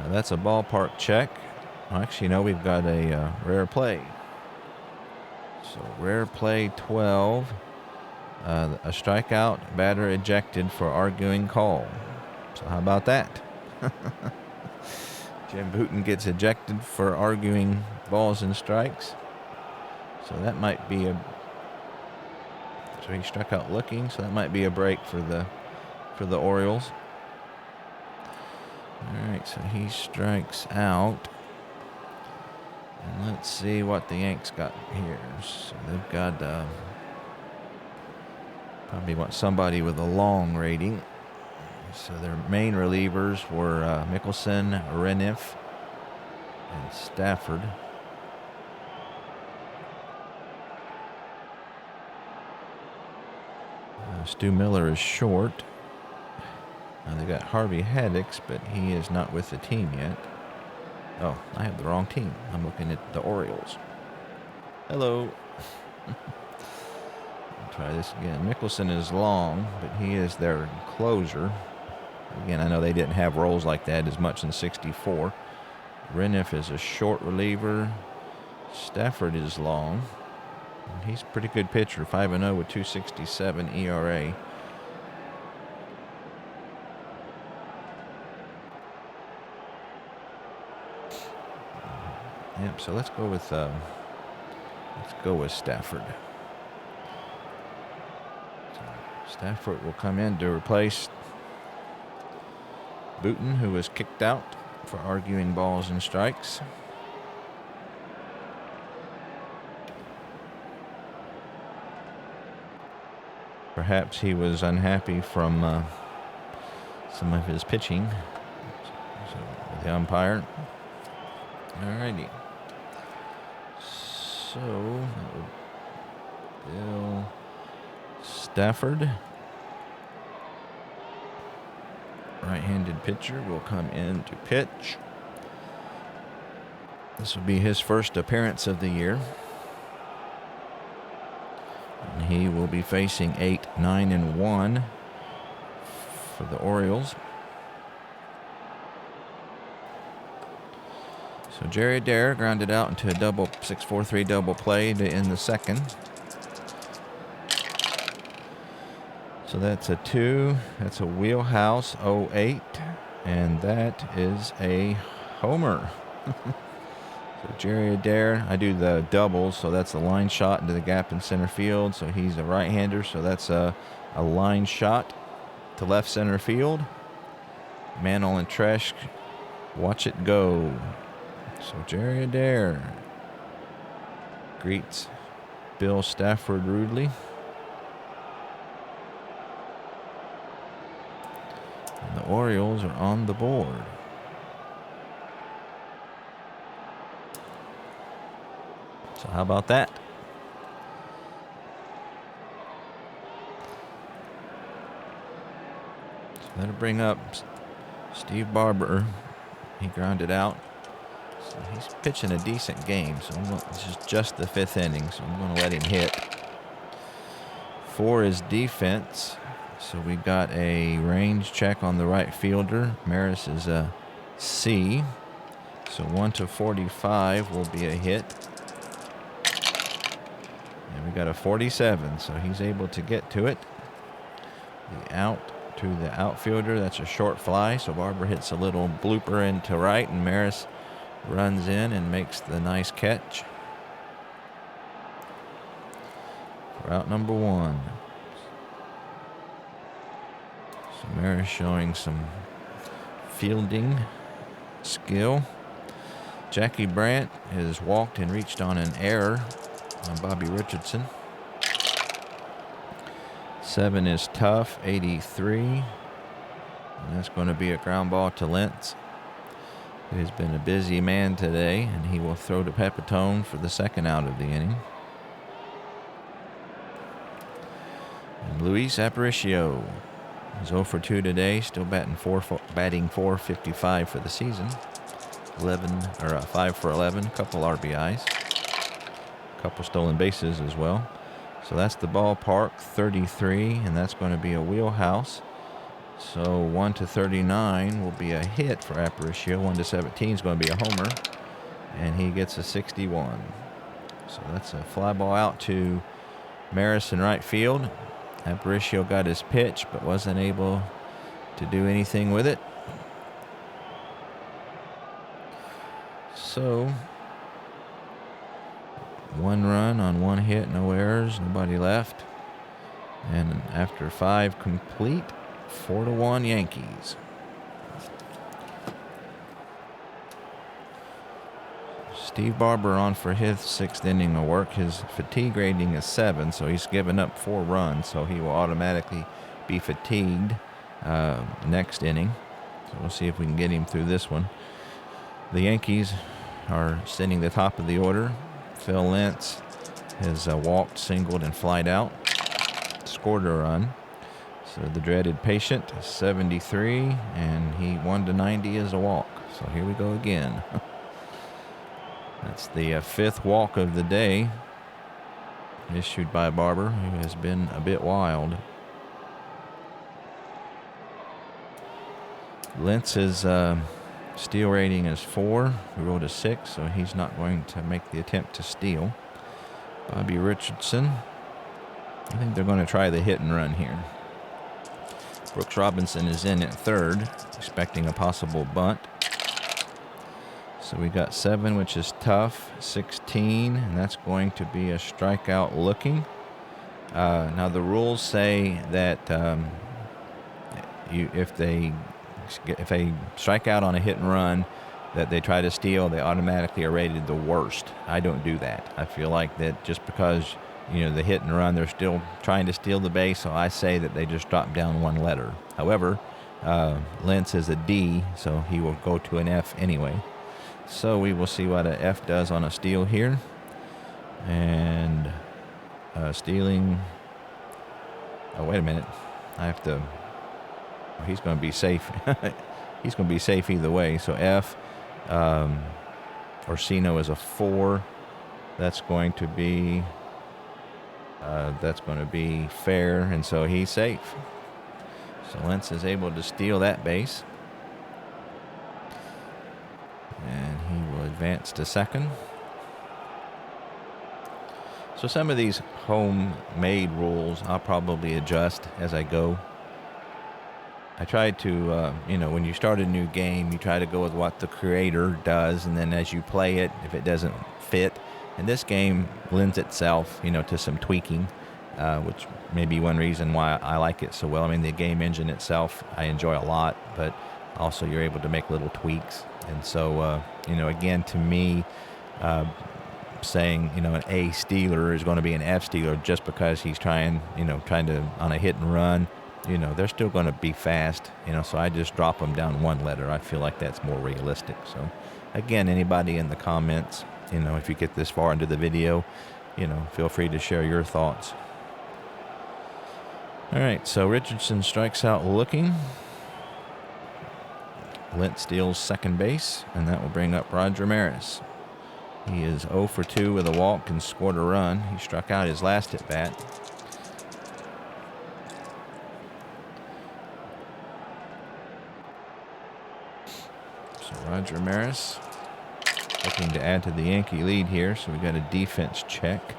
That's a ballpark check. Actually, no, we've got a rare play. So rare play 12. A strikeout, batter ejected for arguing call. So how about that? Jim Bouton gets ejected for arguing balls and strikes. So that might be so he struck out looking, so that might be a break for the Orioles. All right, so he strikes out. And let's see what the Yanks got here. So they've got probably want somebody with a long rating. So their main relievers were Mickelson, Reniff, and Stafford. Stu Miller is short. They got Harvey Haddix, but he is not with the team yet. Oh, I have the wrong team. I'm looking at the Orioles. Hello. Try this again. Mickelson is long, but he is their closer. Again, I know they didn't have roles like that as much in '64. Reniff is a short reliever. Stafford is long. He's a pretty good pitcher, 5-0 with 2.67 ERA. Yep. So let's go with Stafford. So Stafford will come in to replace Bouton, who was kicked out for arguing balls and strikes. Perhaps he was unhappy from some of his pitching. So the umpire. Alrighty. So Bill Stafford, right-handed pitcher, will come in to pitch. This will be his first appearance of the year. And he will be facing 8, 9, and 1 for the Orioles. So Jerry Adair grounded out into a 6-4-3 double play to end the second. So that's a 2. That's a wheelhouse 08. And that is a homer. So Jerry Adair, I do the doubles, so that's a line shot into the gap in center field. So he's a right-hander, so that's a line shot to left center field. Mantle and Tresh, watch it go. So Jerry Adair greets Bill Stafford rudely. And the Orioles are on the board. So how about that? So that'll bring up Steve Barber. He grounded out. So he's pitching a decent game. So this is just the 5th inning. So I'm going to let him hit. For his defense. So we got a range check on the right fielder. Maris is a C. So 1-45 will be a hit. And we got a 47, so he's able to get to it. The out to the outfielder. That's a short fly, so Barber hits a little blooper into right, and Maris runs in and makes the nice catch. For out number 1. So Maris showing some fielding skill. Jackie Brandt has walked and reached on an error on Bobby Richardson. 7 is tough, 83. And that's going to be a ground ball to Lentz, who has been a busy man today, and he will throw to Pepitone for the 2nd out of the inning. And Luis Aparicio is 0 for 2 today, still batting .455 for the season. 5 for 11, a couple RBIs, a couple stolen bases as well. So that's the ballpark, 33, and that's going to be a wheelhouse. So 1-39 will be a hit for Aparicio. 1-17 is going to be a homer, and he gets a 61. So that's a fly ball out to Maris in right field. Aparicio got his pitch, but wasn't able to do anything with it. So 1 run on 1 hit, no errors, nobody left. And after 5 complete, 4-1 Yankees. Steve Barber on for his 6th inning of work. His fatigue rating is 7, so he's given up 4 runs, so he will automatically be fatigued next inning. So we'll see if we can get him through this one. The Yankees are sitting the top of the order. Phil Lentz has walked, singled, and flied out. Scored a run. So the dreaded patient, 73, and he 1-90 is a walk. So here we go again. That's the 5th walk of the day, issued by Barber, who has been a bit wild. Lentz's steal rating is 4. We rolled a 6, so he's not going to make the attempt to steal. Bobby Richardson. I think they're going to try the hit and run here. Brooks Robinson is in at 3rd, expecting a possible bunt. So we got 7, which is tough, 16, and that's going to be a strikeout looking. Now the rules say that if they strike out on a hit and run that they try to steal, they automatically are rated the worst. I don't do that. I feel like that just because, the hit and run, they're still trying to steal the base, so I say that they just drop down 1 letter. However, Lentz is a D, so he will go to an F anyway. So we will see what an F does on a steal here. And stealing. Oh, wait a minute. I have to. He's going to be safe. He's going to be safe either way. So F. Orsino is a 4. That's going to be. Fair, and so he's safe. So Lentz is able to steal that base. And he would advance to second. So some of these homemade rules I'll probably adjust as I go. I try to, when you start a new game, you try to go with what the creator does, and then as you play it, if it doesn't fit, and this game lends itself, to some tweaking, which may be one reason why I like it so well. I mean, the game engine itself I enjoy a lot, but also you're able to make little tweaks. And so, again, to me, saying, an A stealer is going to be an F stealer just because he's trying to, on a hit and run, they're still going to be fast, so I just drop them down one letter. I feel like that's more realistic. So, again, anybody in the comments, if you get this far into the video, feel free to share your thoughts. All right, so Richardson strikes out looking. Lentz steals second base, and that will bring up Roger Maris. He is 0 for 2 with a walk and scored a run. He struck out his last at bat. So Roger Maris looking to add to the Yankee lead here. So we got a defense check.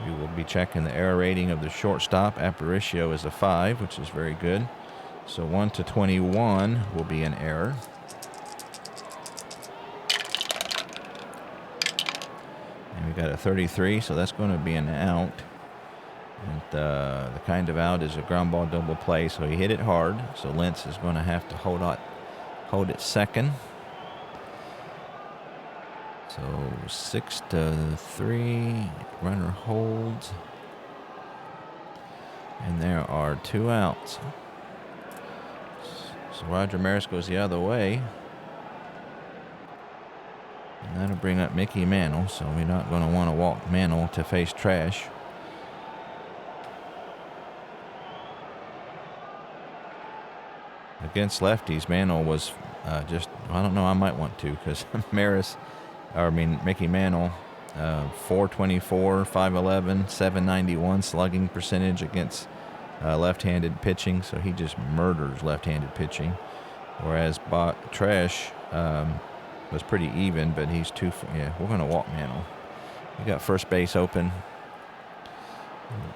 We will be checking the error rating of the shortstop. Aparicio is a 5, which is very good. So 1 to 21 will be an error. And we got a 33, so that's going to be an out. And the kind of out is a ground ball double play, so he hit it hard. So Lentz is going to have to hold it second. So 6 to 3, runner holds. And there are 2 outs. So Roger Maris goes the other way. And that'll bring up Mickey Mantle, so we're not going to want to walk Mantle to face Trash. Against lefties, Mantle was I don't know, I might want to, because Mickey Mantle, 424, 511, 791 slugging percentage against left-handed pitching, so he just murders left-handed pitching. Whereas Trash was pretty even, but he's we're going to walk Mantle. We got first base open.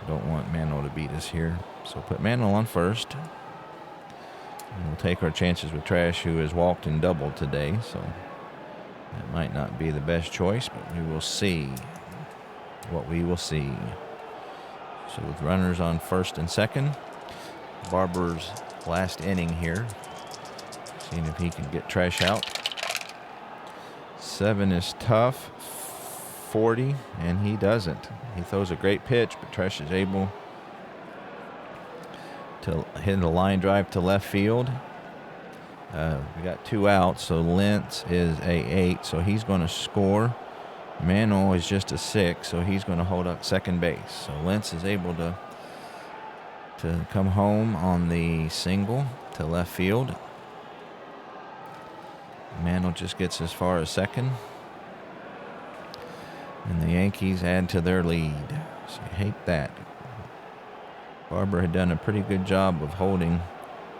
Don't want Mantle to beat us here, so put Mantle on first. And we'll take our chances with Trash, who has walked and doubled today, so that might not be the best choice, but we will see what we will see. So with runners on first and second, Barber's last inning here. Seeing if he can get Trash out. 7 is tough. 40, and he doesn't. He throws a great pitch, but Trash is able to hit a line drive to left field. We got 2 outs, so Lentz is a 8, so he's going to score. Mantle is just a 6, so he's going to hold up second base. So Lentz is able to come home on the single to left field. Mantle just gets as far as second. And the Yankees add to their lead. So you hate that. Barber had done a pretty good job of holding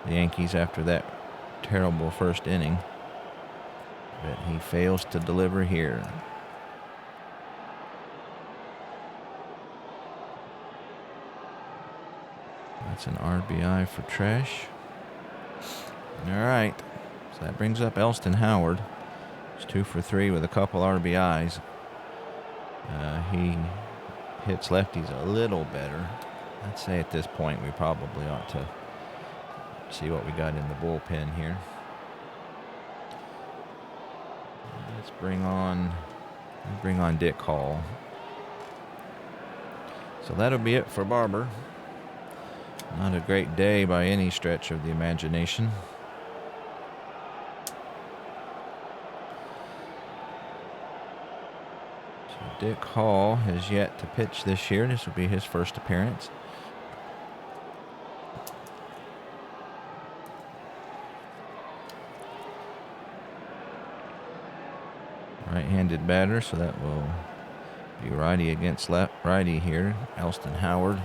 the Yankees after that terrible first inning. But he fails to deliver here. That's an RBI for Trash. All right. So that brings up Elston Howard. He's 2 for 3 with a couple RBIs. He hits lefties a little better. I'd say at this point we probably ought to see what we got in the bullpen here. Let's bring on Dick Hall. So that'll be it for Barber. Not a great day by any stretch of the imagination. So Dick Hall has yet to pitch this year. This will be his first appearance. Right-handed batter, so that will be righty against righty here. Elston Howard.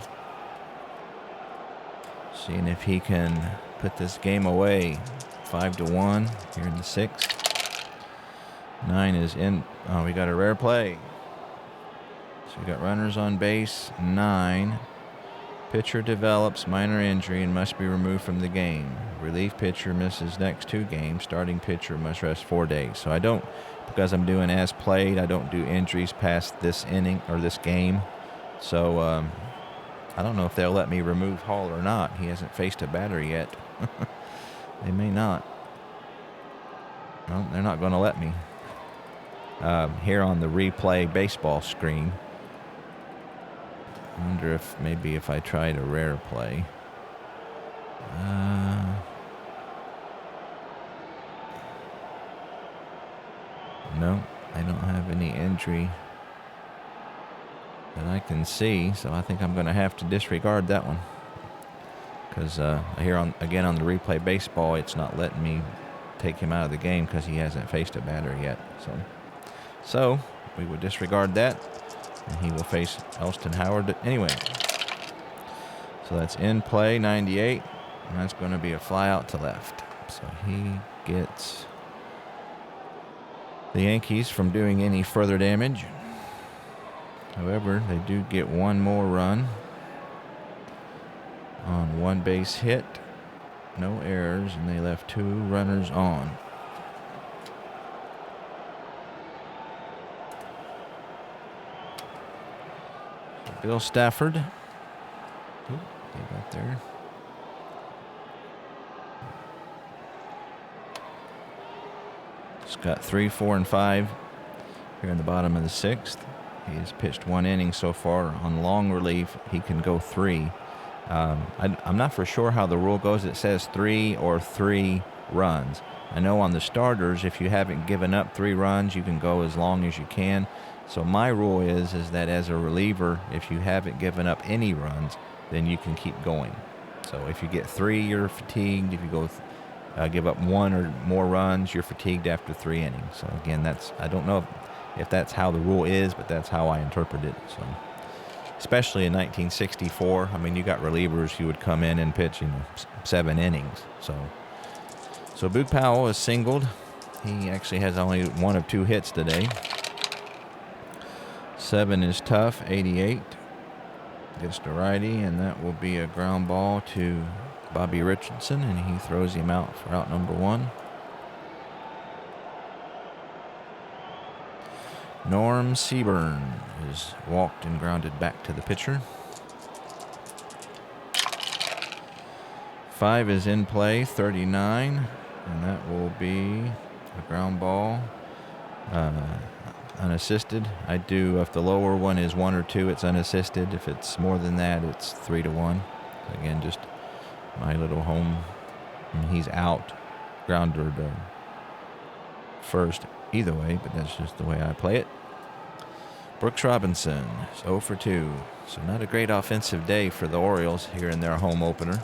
Seeing if he can put this game away. 5-1 here in the 6th. 9 is in. Oh, we got a rare play. So we got runners on base. 9. Pitcher develops minor injury and must be removed from the game. Relief pitcher misses next 2 games. Starting pitcher must rest 4 days. So I don't, because I'm doing as played, I don't do injuries past this inning or this game. So I don't know if they'll let me remove Hall or not. He hasn't faced a batter yet. They may not. Well, they're not going to let me. Here on the replay baseball screen. I wonder if maybe if I tried a rare play. No, I don't have any injury that I can see, so I think I'm going to have to disregard that one. Because here again on the replay baseball, it's not letting me take him out of the game because he hasn't faced a batter yet. So we would disregard that, and he will face Elston Howard anyway. So that's in play, 98, and that's going to be a fly out to left. So he gets the Yankees from doing any further damage. However, they do get one more run on 1 base hit. No errors, and they left 2 runners on. Bill Stafford. Get back there. He's got 3, 4, and 5 here in the bottom of the 6th. He has pitched 1 inning so far. On long relief, he can go 3. I'm not for sure how the rule goes. It says 3 or 3 runs. I know on the starters, if you haven't given up 3 runs, you can go as long as you can. So my rule is that as a reliever, if you haven't given up any runs, then you can keep going. So if you get 3, you're fatigued. If you go give up 1 or more runs, you're fatigued after 3 innings. So again, I don't know if that's how the rule is, but that's how I interpret it. So, especially in 1964, I mean, you got relievers who would come in and pitch 7 innings. So Boog Powell is singled. He actually has only 1 of 2 hits today. 7 is tough, 88. Gets to righty, and that will be a ground ball to Bobby Richardson, and he throws him out for out number 1. Norm Seaburn is walked and grounded back to the pitcher. 5 is in play, 39, and that will be a ground ball, unassisted. I do, if the lower one is 1 or 2, it's unassisted. If it's more than that, it's 3-1. Again, just my little home. And he's out, grounded first. Either way, but that's just the way I play it. Brooks Robinson is 0 for 2. So not a great offensive day for the Orioles here in their home opener.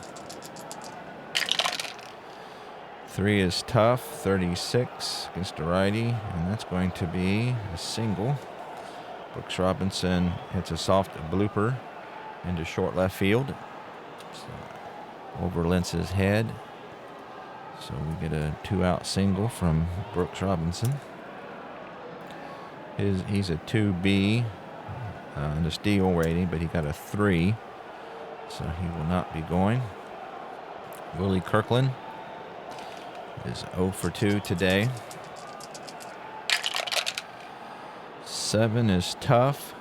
3 is tough, 36 against a righty, and that's going to be a single. Brooks Robinson hits a soft blooper into short left field. So over Lentz's head. So we get a 2-out single from Brooks Robinson. He's a 2B in the steal rating, but he got a 3, so he will not be going. Willie Kirkland is 0 for 2 today. 7 is tough,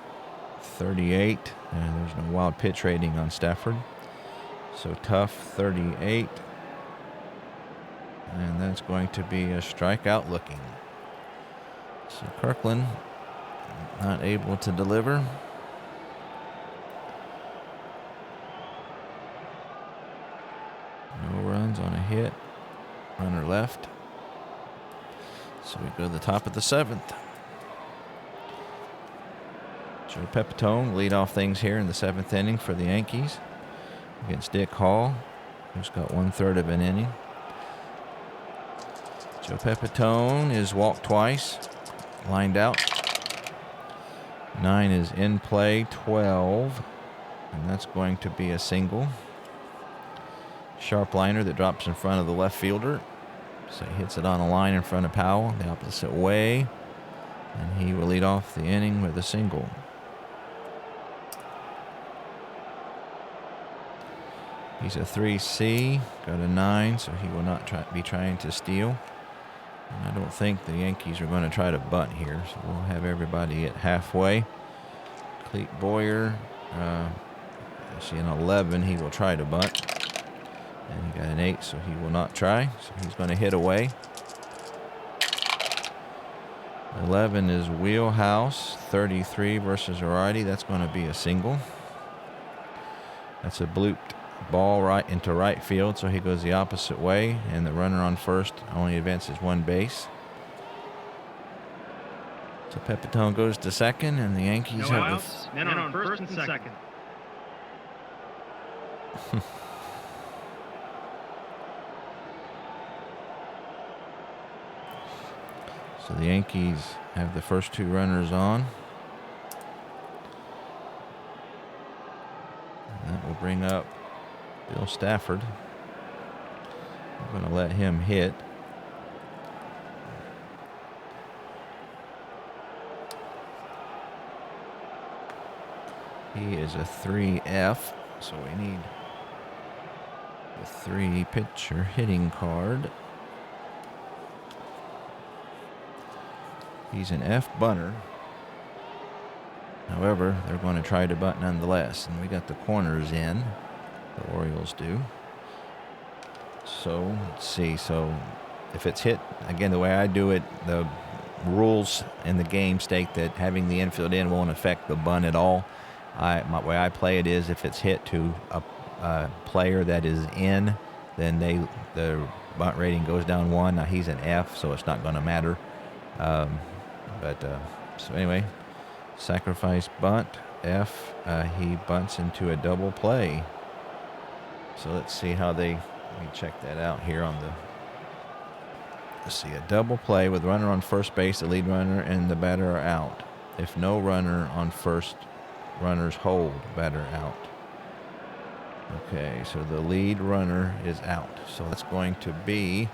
38, and there's no wild pitch rating on Stafford. So tough, 38, and that's going to be a strikeout looking. So Kirkland not able to deliver. No runs on a hit. Runner left. So we go to the top of the 7th. Joe Pepitone lead off things here in the 7th inning for the Yankees against Dick Hall, who's got 1/3 of an inning. Joe Pepitone is walked twice, lined out. 9 is in play, 12, and that's going to be a single. Sharp liner that drops in front of the left fielder. So he hits it on a line in front of Powell, the opposite way. And he will lead off the inning with a single. He's a 3C, got a 9, so he will not be trying to steal. And I don't think the Yankees are going to try to bunt here, so we'll have everybody at halfway. Clete Boyer, actually an 11, he will try to bunt. And he got an 8, so he will not try. So he's going to hit away. 11 is Wheelhouse, 33 versus a righty. That's going to be a single. That's a blooped ball right into right field, so he goes the opposite way, and the runner on first only advances one base. So Pepitone goes to second, and the Yankees No have outs, men on first and second. So the Yankees have the first 2 runners on. And that will bring up Bill Stafford. I'm going to let him hit. He is a 3F, so we need a 3 pitcher hitting card. He's an F bunter. However, they're going to try to bunt nonetheless, and we got the corners in. The Orioles do. So let's see. So if it's hit again, the way I do it, the rules in the game state that having the infield in won't affect the bunt at all. My way I play it is if it's hit to a player that is in, then the bunt rating goes down 1. Now he's an F, so it's not going to matter. So anyway, sacrifice bunt F. He bunts into a double play. So let's see how let me check that out here on the. Let's see, a double play with runner on first base, the lead runner and the batter are out. If no runner on first, runners hold, batter out. Okay, so the lead runner is out. So that's going to be,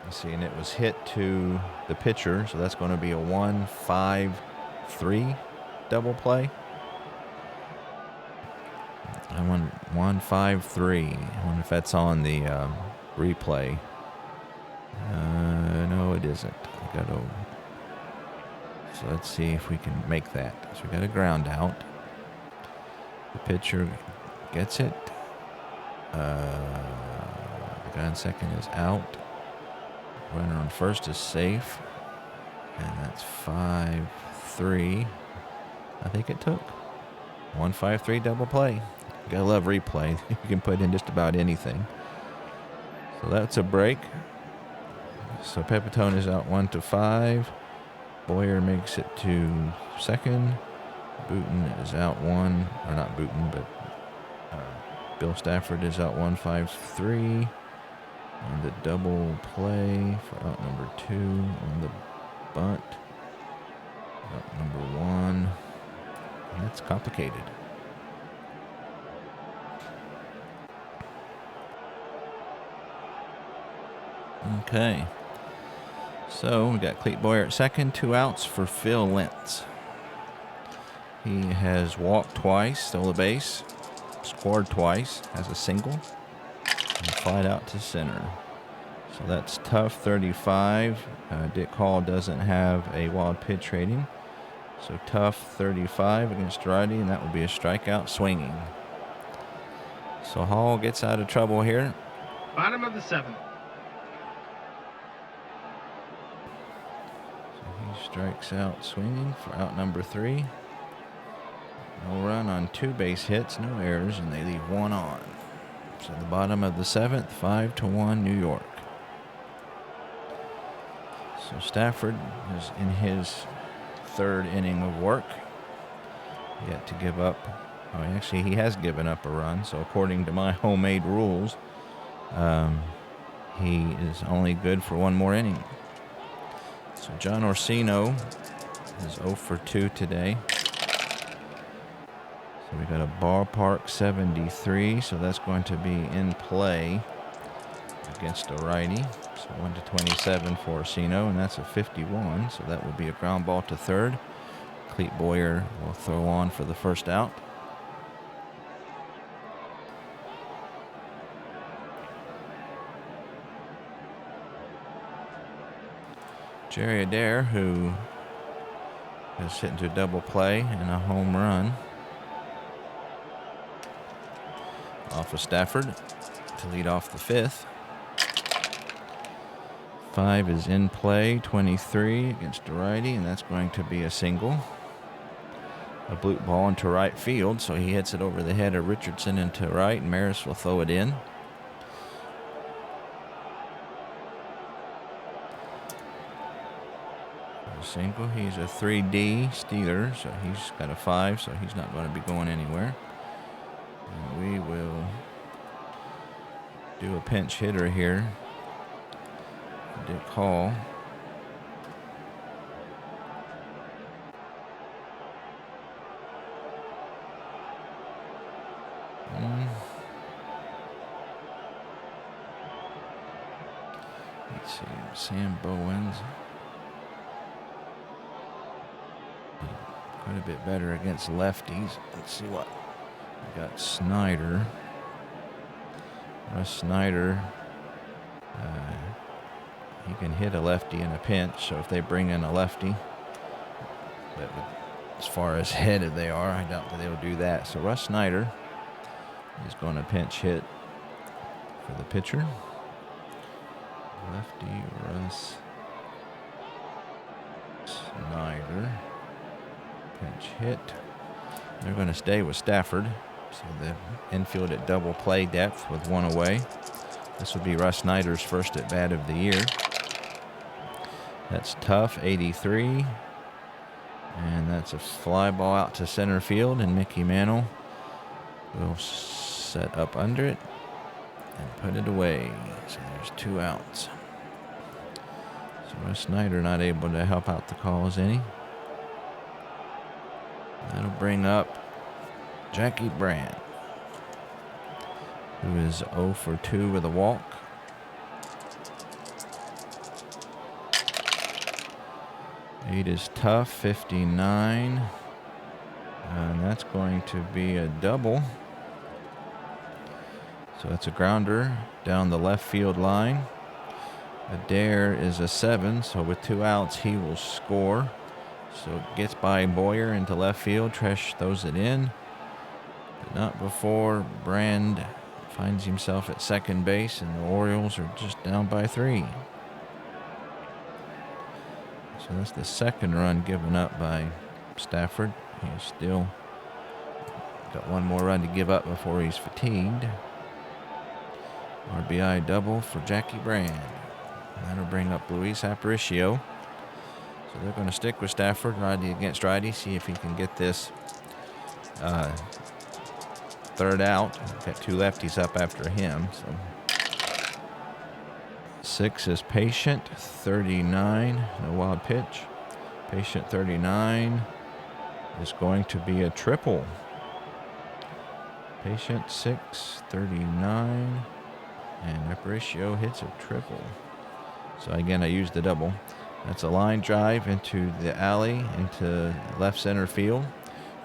let's see, and it was hit to the pitcher, so that's going to be a 1-5-3 double play. I want 1-5-3. I wonder if that's on the replay. No, it isn't. So let's see if we can make that. So we got a ground out. The pitcher gets it. The guy on second is out. Runner on first is safe. And that's 5-3. I think it took. 1-5-3 double play. You gotta love replay. You can put in just about anything. So that's a break. So Pepitone is out 1-5. Boyer makes it to second. Booten is out 1, or not Booten, but Bill Stafford is out 1-5-3. And the double play for out number 2 on the bunt. Out number 1. And that's complicated. Okay. So we got Clete Boyer at second, 2 outs for Phil Lentz. He has walked twice, stole a base, scored twice, has a single, and flied out to center. So that's tough 35. Dick Hall doesn't have a wild pitch rating. So tough 35 against righty, and that will be a strikeout swinging. So Hall gets out of trouble here. Bottom of the 7th. Strikes out swinging for out number 3. No run on 2 base hits, no errors, and they leave 1 on. So the bottom of the 7th, 5-1 New York. So Stafford is in his 3rd inning of work. Yet to give up. Oh, actually, he has given up a run. So according to my homemade rules, he is only good for 1 more inning. So John Orsino is 0 for 2 today. So we got a ballpark 73, so that's going to be in play against a righty. So 1-27 for Orsino, and that's a 51. So that will be a ground ball to third. Clete Boyer will throw on for the first out. Jerry Adair, who has hit into a double play and a home run off of Stafford to lead off the fifth. 5 is in play, 23 against a righty, and that's going to be a single. A blue ball into right field, so he hits it over the head of Richardson into right, and Maris will throw it in. A single. He's a 3D Steeler, so he's got a 5, so he's not going to be going anywhere. And we will do a pinch hitter here. Dick Hall. Let's see, Sam Bowens. Quite a bit better against lefties. Let's see what we got. Snyder. Russ Snyder. He can hit a lefty in a pinch, so if they bring in a lefty, but as far as headed they are, I doubt that they'll do that. So Russ Snyder is going to pinch hit for the pitcher. Lefty Russ Snyder. Pinch hit. They're going to stay with Stafford. So the infield at double play depth with one away. This will be Russ Snyder's first at bat of the year. That's tough, 83. And that's a fly ball out to center field, and Mickey Mantle will set up under it and put it away. So there's 2 outs. So Russ Snyder not able to help out the cause any. That'll bring up Jackie Brand, who is 0 for 2 with a walk. Eight is tough, 59. And that's going to be a double. So it's a grounder down the left field line. Adair is a 7, so with 2 outs, he will score. So it gets by Boyer into left field. Tresh throws it in, but not before Brand finds himself at second base, and the Orioles are just down by 3. So that's the second run given up by Stafford. He's still got 1 more run to give up before he's fatigued. RBI double for Jackie Brand. That'll bring up Luis Aparicio. So they're going to stick with Stafford, righty against righty, see if he can get this third out. Got 2 lefties up after him. So 6 is Patient, 39, no wild pitch. Patient 39 is going to be a triple. Patient 6, 39, and Aparicio hits a triple. So again, I used the double. That's a line drive into the alley, into left center field.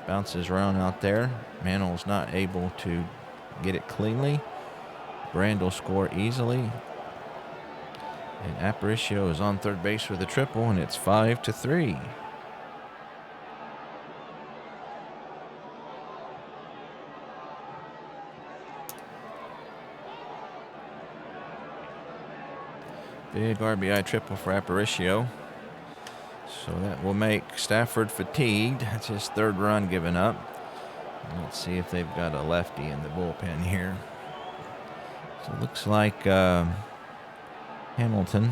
Bounces around out there. Mantle's not able to get it cleanly. Brand will score easily. And Aparicio is on third base with a triple, and it's 5-3. Big RBI triple for Aparicio. So that will make Stafford fatigued. That's his 3rd run given up. Let's see if they've got a lefty in the bullpen here. So it looks like Hamilton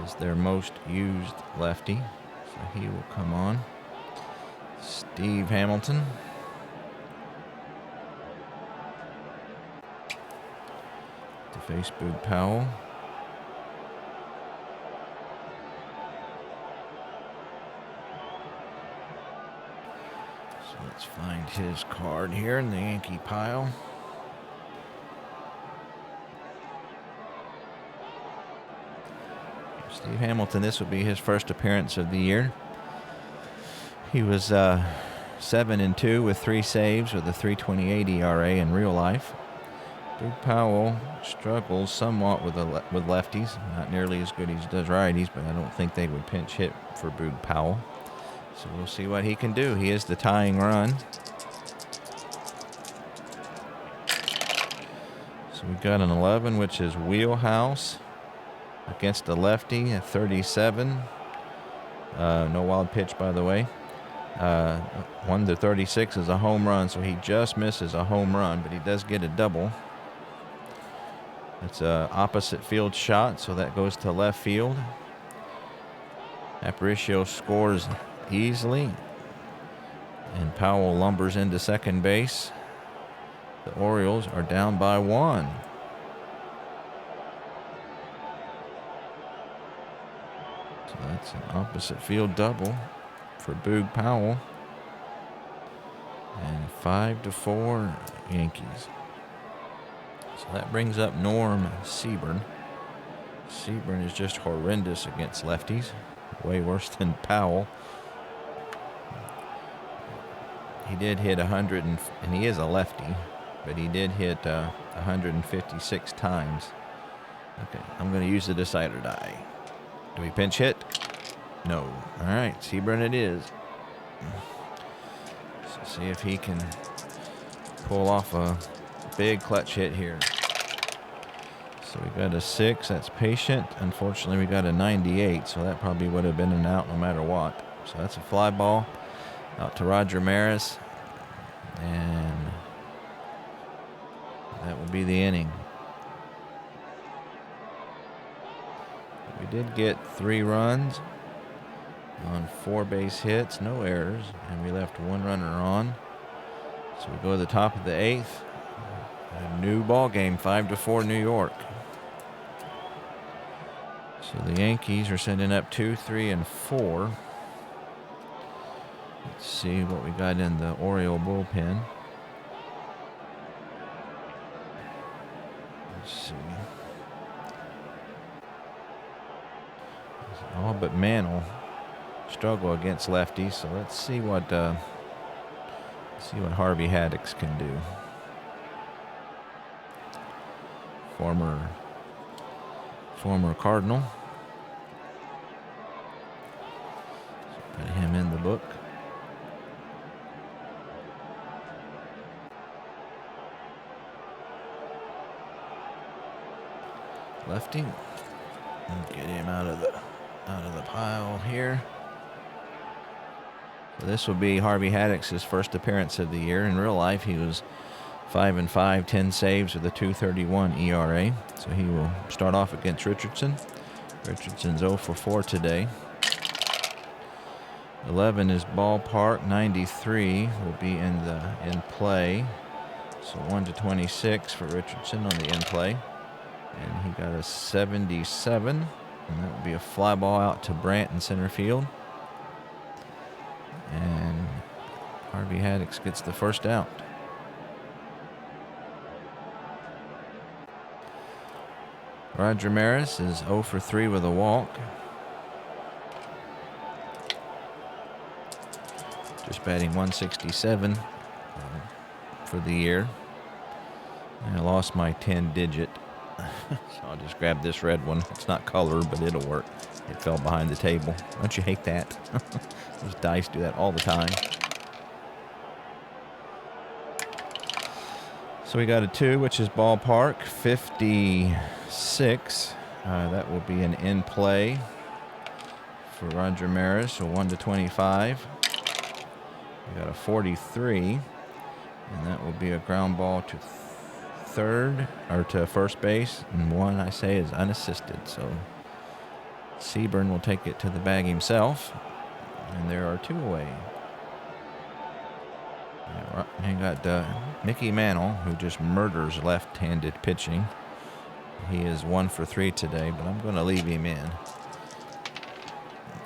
is their most used lefty. So he will come on. Steve Hamilton. To face Boog Powell. Let's find his card here in the Yankee pile. Steve Hamilton, this will be his first appearance of the year. He was 7-2 with 3 saves with a 3.28 ERA in real life. Big Powell struggles somewhat with lefties. Not nearly as good as he does righties, but I don't think they would pinch hit for Boog Powell. So we'll see what he can do. He is the tying run. So we've got an 11, which is wheelhouse against a lefty at 37. No wild pitch, by the way. 1-36 is a home run, so he just misses a home run, but he does get a double. It's a opposite field shot, so that goes to left field. Aparicio scores easily, and Powell lumbers into second base. The Orioles are down by 1. So that's an opposite field double for Boog Powell. And 5-4 Yankees. So that brings up Norm Seaburn. Seaburn is just horrendous against lefties. Way worse than Powell. He did hit 100, and he is a lefty, but he did hit 156 times. Okay, I'm going to use the decider die. Do we pinch hit? No. All right, Seaburn it is. So see if he can pull off a big clutch hit here. So we got a 6. That's patient. Unfortunately, we got a 98, so that probably would have been an out no matter what. So that's a fly ball out to Roger Maris, and that will be the inning. We did get 3 runs on 4 base hits, no errors, and we left 1 runner on. So we go to the top of the 8th. A new ball game, 5-4 New York. So the Yankees are sending up 2, 3, and 4. Let's see what we got in the Oriole bullpen. Let's see. All but Mantle struggle against lefties, so let's see what Harvey Haddix can do. Former Cardinal. So put him in the book. Lefty. Get him out of the pile here. So this will be Harvey Haddix's first appearance of the year. In real life, he was 5-5, 10 saves with a 2.31 ERA. So he will start off against Richardson. Richardson's 0 for 4 today. 11 is ballpark. 93 will be in play. So 1-26 for Richardson on the in play. And he got a 77. And that will be a fly ball out to Brandt in center field. And Harvey Haddix gets the first out. Roger Maris is 0 for 3 with a walk. Just batting 167 for the year. And I lost my 10-digit. So I'll just grab this red one. It's not color, but it'll work. It fell behind the table. Don't you hate that? Those dice do that all the time. So we got a 2, which is ballpark. 56. That will be an in play for Roger Maris. So 1-25. We got a 43. And that will be a ground ball to third, or to first base, and 1, I say, is unassisted. So Seaburn will take it to the bag himself, and there are 2 away. And got Mickey Mantle, who just murders left-handed pitching. He is 1 for 3 today, but I'm going to leave him in.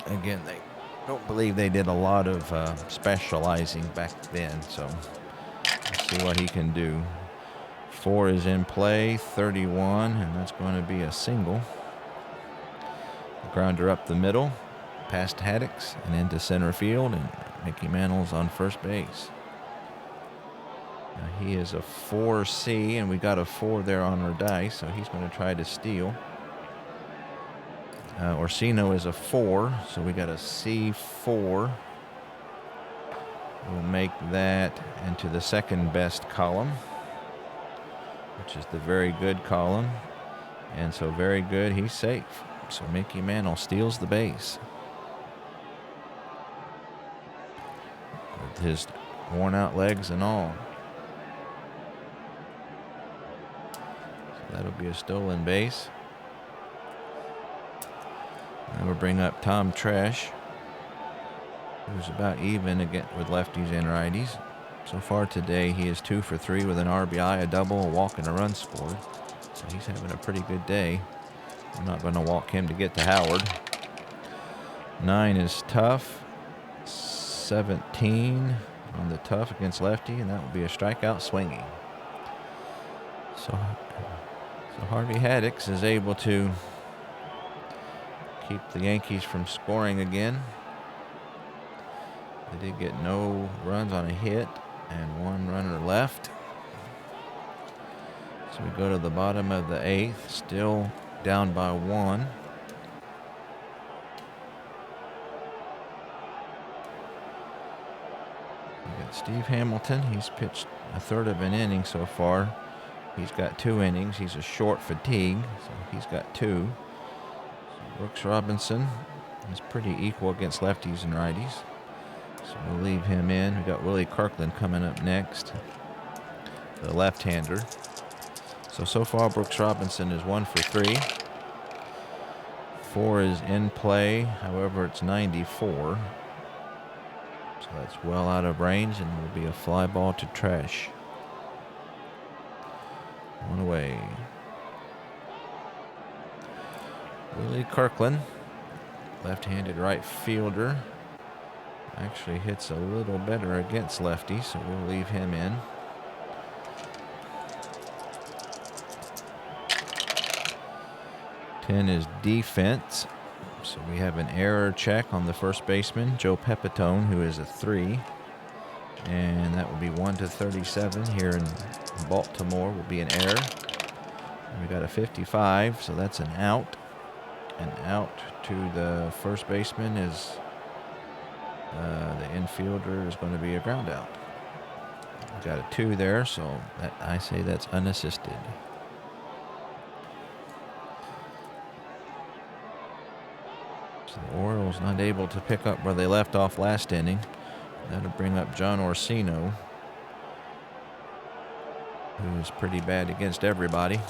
Again, they don't believe they did a lot of specializing back then, so let's see what he can do. 4 is in play, 31, and that's going to be a single. The Grounder up the middle, past Haddix and into center field, and Mickey Mantle's on first base. Now he is a 4C, and we got a 4 there on our dice, so he's going to try to steal. Orsino is a 4, so we got a C4. We'll make that into the second best column, which is the very good column. And so very good, he's safe. So Mickey Mantle steals the base with his worn out legs and all. So that'll be a stolen base. And we'll bring up Tom Tresh, who's about even again with lefties and righties. So far today, he is 2 for 3 with an RBI, a double, a walk, and a run scored. So he's having a pretty good day. I'm not going to walk him to get to Howard. 9 is tough. 17 on the tough against lefty, and that will be a strikeout swinging. So Harvey Haddix is able to keep the Yankees from scoring again. They did get no runs on a hit and 1 runner left. So we go to the bottom of the 8th, still down by 1. We got Steve Hamilton. He's pitched a third of an inning so far. He's got 2 innings. He's a short fatigue, so he's got 2. So Brooks Robinson is pretty equal against lefties and righties. So we'll leave him in. We got Willie Kirkland coming up next, the left-hander. So far Brooks Robinson is 1 for 3. 4 is in play. However, it's 94. So that's well out of range and will be a fly ball to Tresh. 1 away. Willie Kirkland, left-handed right fielder, actually hits a little better against lefties, so we'll leave him in. Ten is defense. So we have an error check on the first baseman, Joe Pepitone, who is a 3. And that will be 1-37 here in Baltimore, will be an error. And we got a 55, so that's an out. And out to the first baseman is the infielder is going to be a ground out. We got a 2 there, so that, I say that's unassisted. So the Orioles not able to pick up where they left off last inning. That'll bring up John Orsino, who is pretty bad against everybody.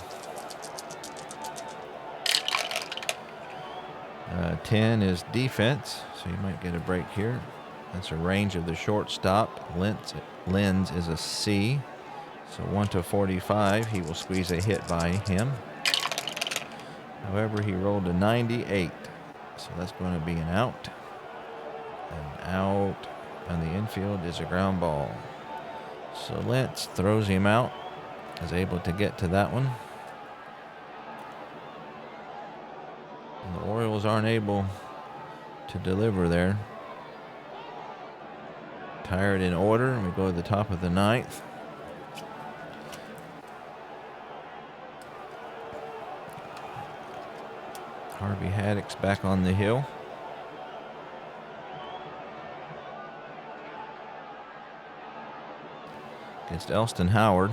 10 is defense, so you might get a break here. That's a range of the shortstop. Lenz is a C, so 1-45. He will squeeze a hit by him. However, he rolled a 98, so that's going to be an out. An out on the infield is a ground ball. So Lentz throws him out, is able to get to that one. And the Orioles aren't able to deliver there. Tired in order, and we go to the top of the 9th. Harvey Haddix back on the hill. Against Elston Howard.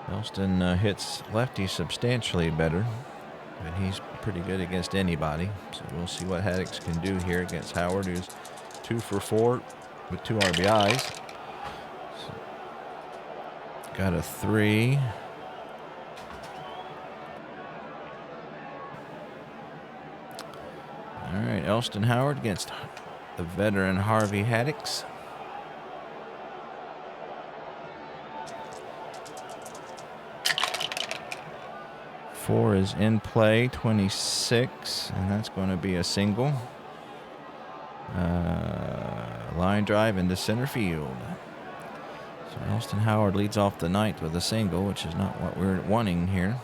Elston hits lefty substantially better, but he's pretty good against anybody. So we'll see what Haddix can do here against Howard, who's 2 for 4 with 2 RBIs. So got a 3. All right, Elston Howard against the veteran Harvey Haddix. Four is in play, 26, and that's going to be a single. Line drive into center field. So Elston Howard leads off the 9th with a single, which is not what we're wanting here.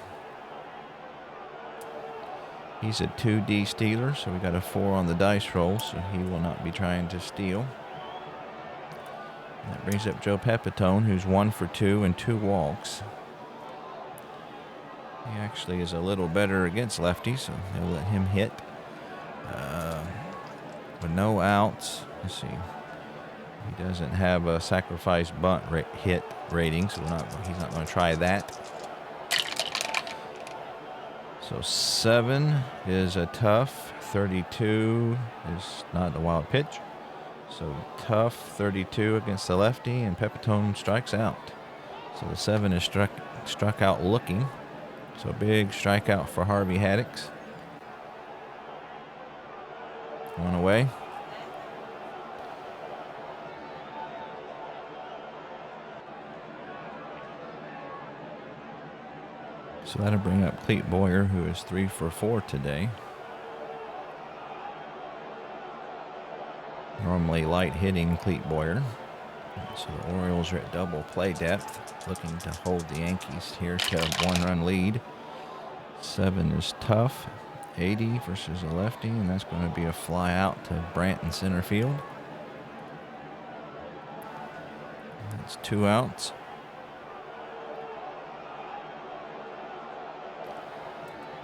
He's a 2D stealer, so we got a 4 on the dice roll, so he will not be trying to steal. And that brings up Joe Pepitone, who's 1 for 2 and 2 walks. He actually is a little better against lefties, so they'll let him hit. With no outs, let's see. He doesn't have a sacrifice bunt hit rating, so he's not going to try that. So 7 is a tough. 32 is not a wild pitch. So tough 32 against the lefty, and Pepitone strikes out. So the 7 is struck out looking. So big strikeout for Harvey Haddix. 1 away. So that'll bring up Clete Boyer, who is 3 for 4 today. Normally light hitting Clete Boyer. So the Orioles are at double play depth, looking to hold the Yankees here to a 1-run lead. 7 is tough. 80 versus a lefty, and that's going to be a fly out to Brandt in center field. That's 2 outs.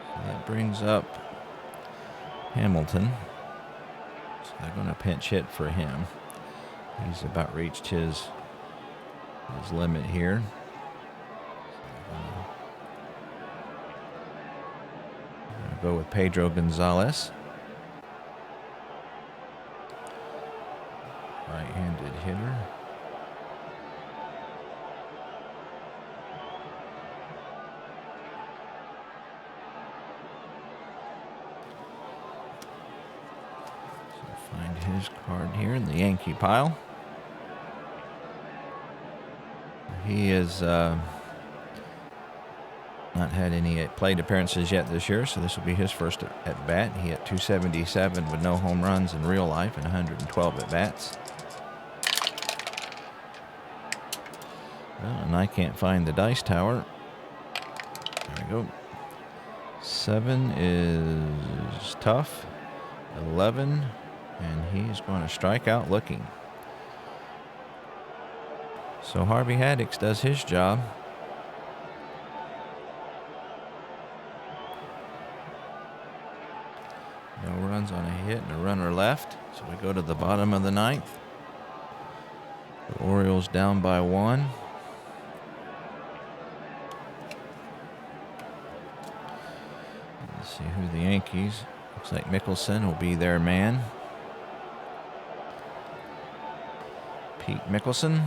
So that brings up Hamilton. So they're going to pinch hit for him. He's about reached his limit here. Go with Pedro Gonzalez. Right-handed hitter. So find his card here in the Yankee pile. He is not had any plate appearances yet this year, so this will be his first at bat. He hit 277 with no home runs in real life and 112 at bats. Well, and I can't find the dice tower. There we go. 7 is tough. 11, and he's going to strike out looking. So Harvey Haddix does his job. No runs on a hit and a runner left. So we go to the bottom of the 9th. The Orioles down by 1. Let's see who the Yankees. Looks like Mickelson will be their man. Pete Mickelson.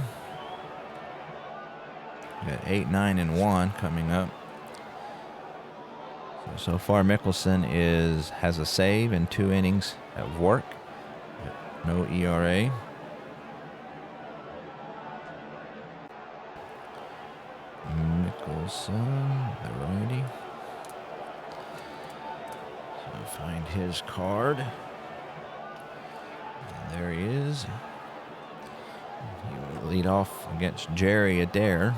Got 8, 9, and 1 coming up. So far, Mickelson has a save and 2 innings of work. No ERA. Mickelson, the righty. So find his card. And there he is. He will lead off against Jerry Adair.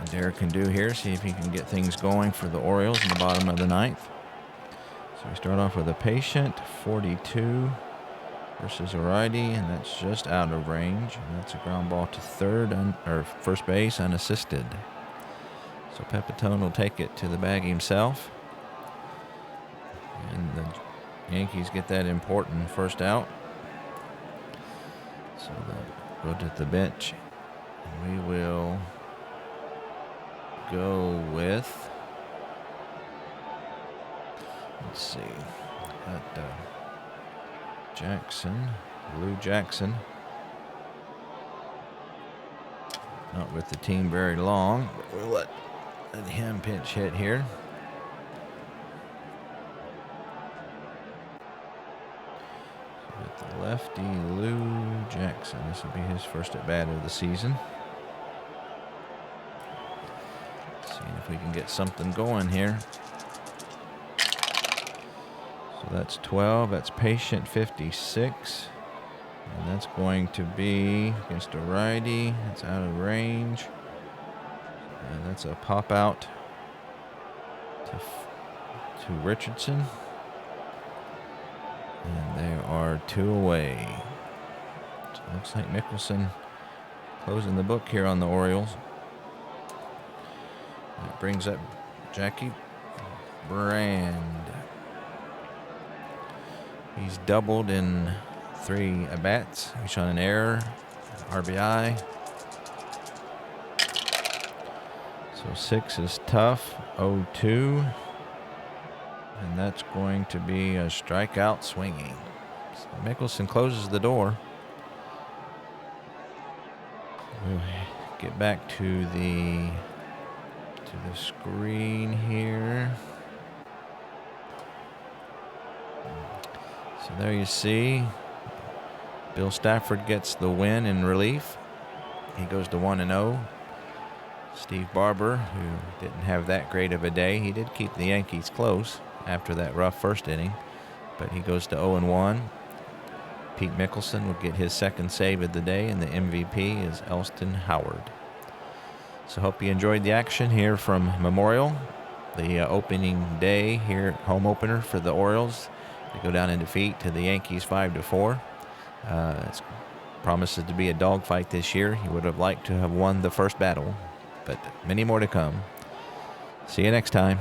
Adair can do here, see if he can get things going for the Orioles in the bottom of the 9th. So we start off with a patient, 42 versus a righty, and that's just out of range. And that's a ground ball to first base unassisted. So Pepitone will take it to the bag himself. And the Yankees get that important first out. So they'll go to the bench. And we will go with, let's see, got Lou Jackson. Not with the team very long, but we'll let him pinch hit here. So with the lefty, Lou Jackson. This will be his first at bat of the season. Seeing if we can get something going here. So that's 12. That's patient 56. And that's going to be against a righty. It's out of range. And that's a pop out to Richardson. And there are 2 away. So it looks like Mickelson closing the book here on the Orioles. That brings up Jackie Brand. He's doubled in 3 at-bats. He's on an error, RBI. So 6 is tough, 0-2. And that's going to be a strikeout swinging. So Mickelson closes the door. We'll get back to the screen here. So there you see Bill Stafford gets the win in relief. He goes to 1-0. Steve Barber, who didn't have that great of a day, he did keep the Yankees close after that rough first inning, but he goes to 0-1. Pete Mickelson would get his 2nd save of the day, and the MVP is Elston Howard. So hope you enjoyed the action here from Memorial, the opening day here, home opener for the Orioles. They go down in defeat to the Yankees 5-4. It promises to be a dogfight this year. He would have liked to have won the first battle, but many more to come. See you next time.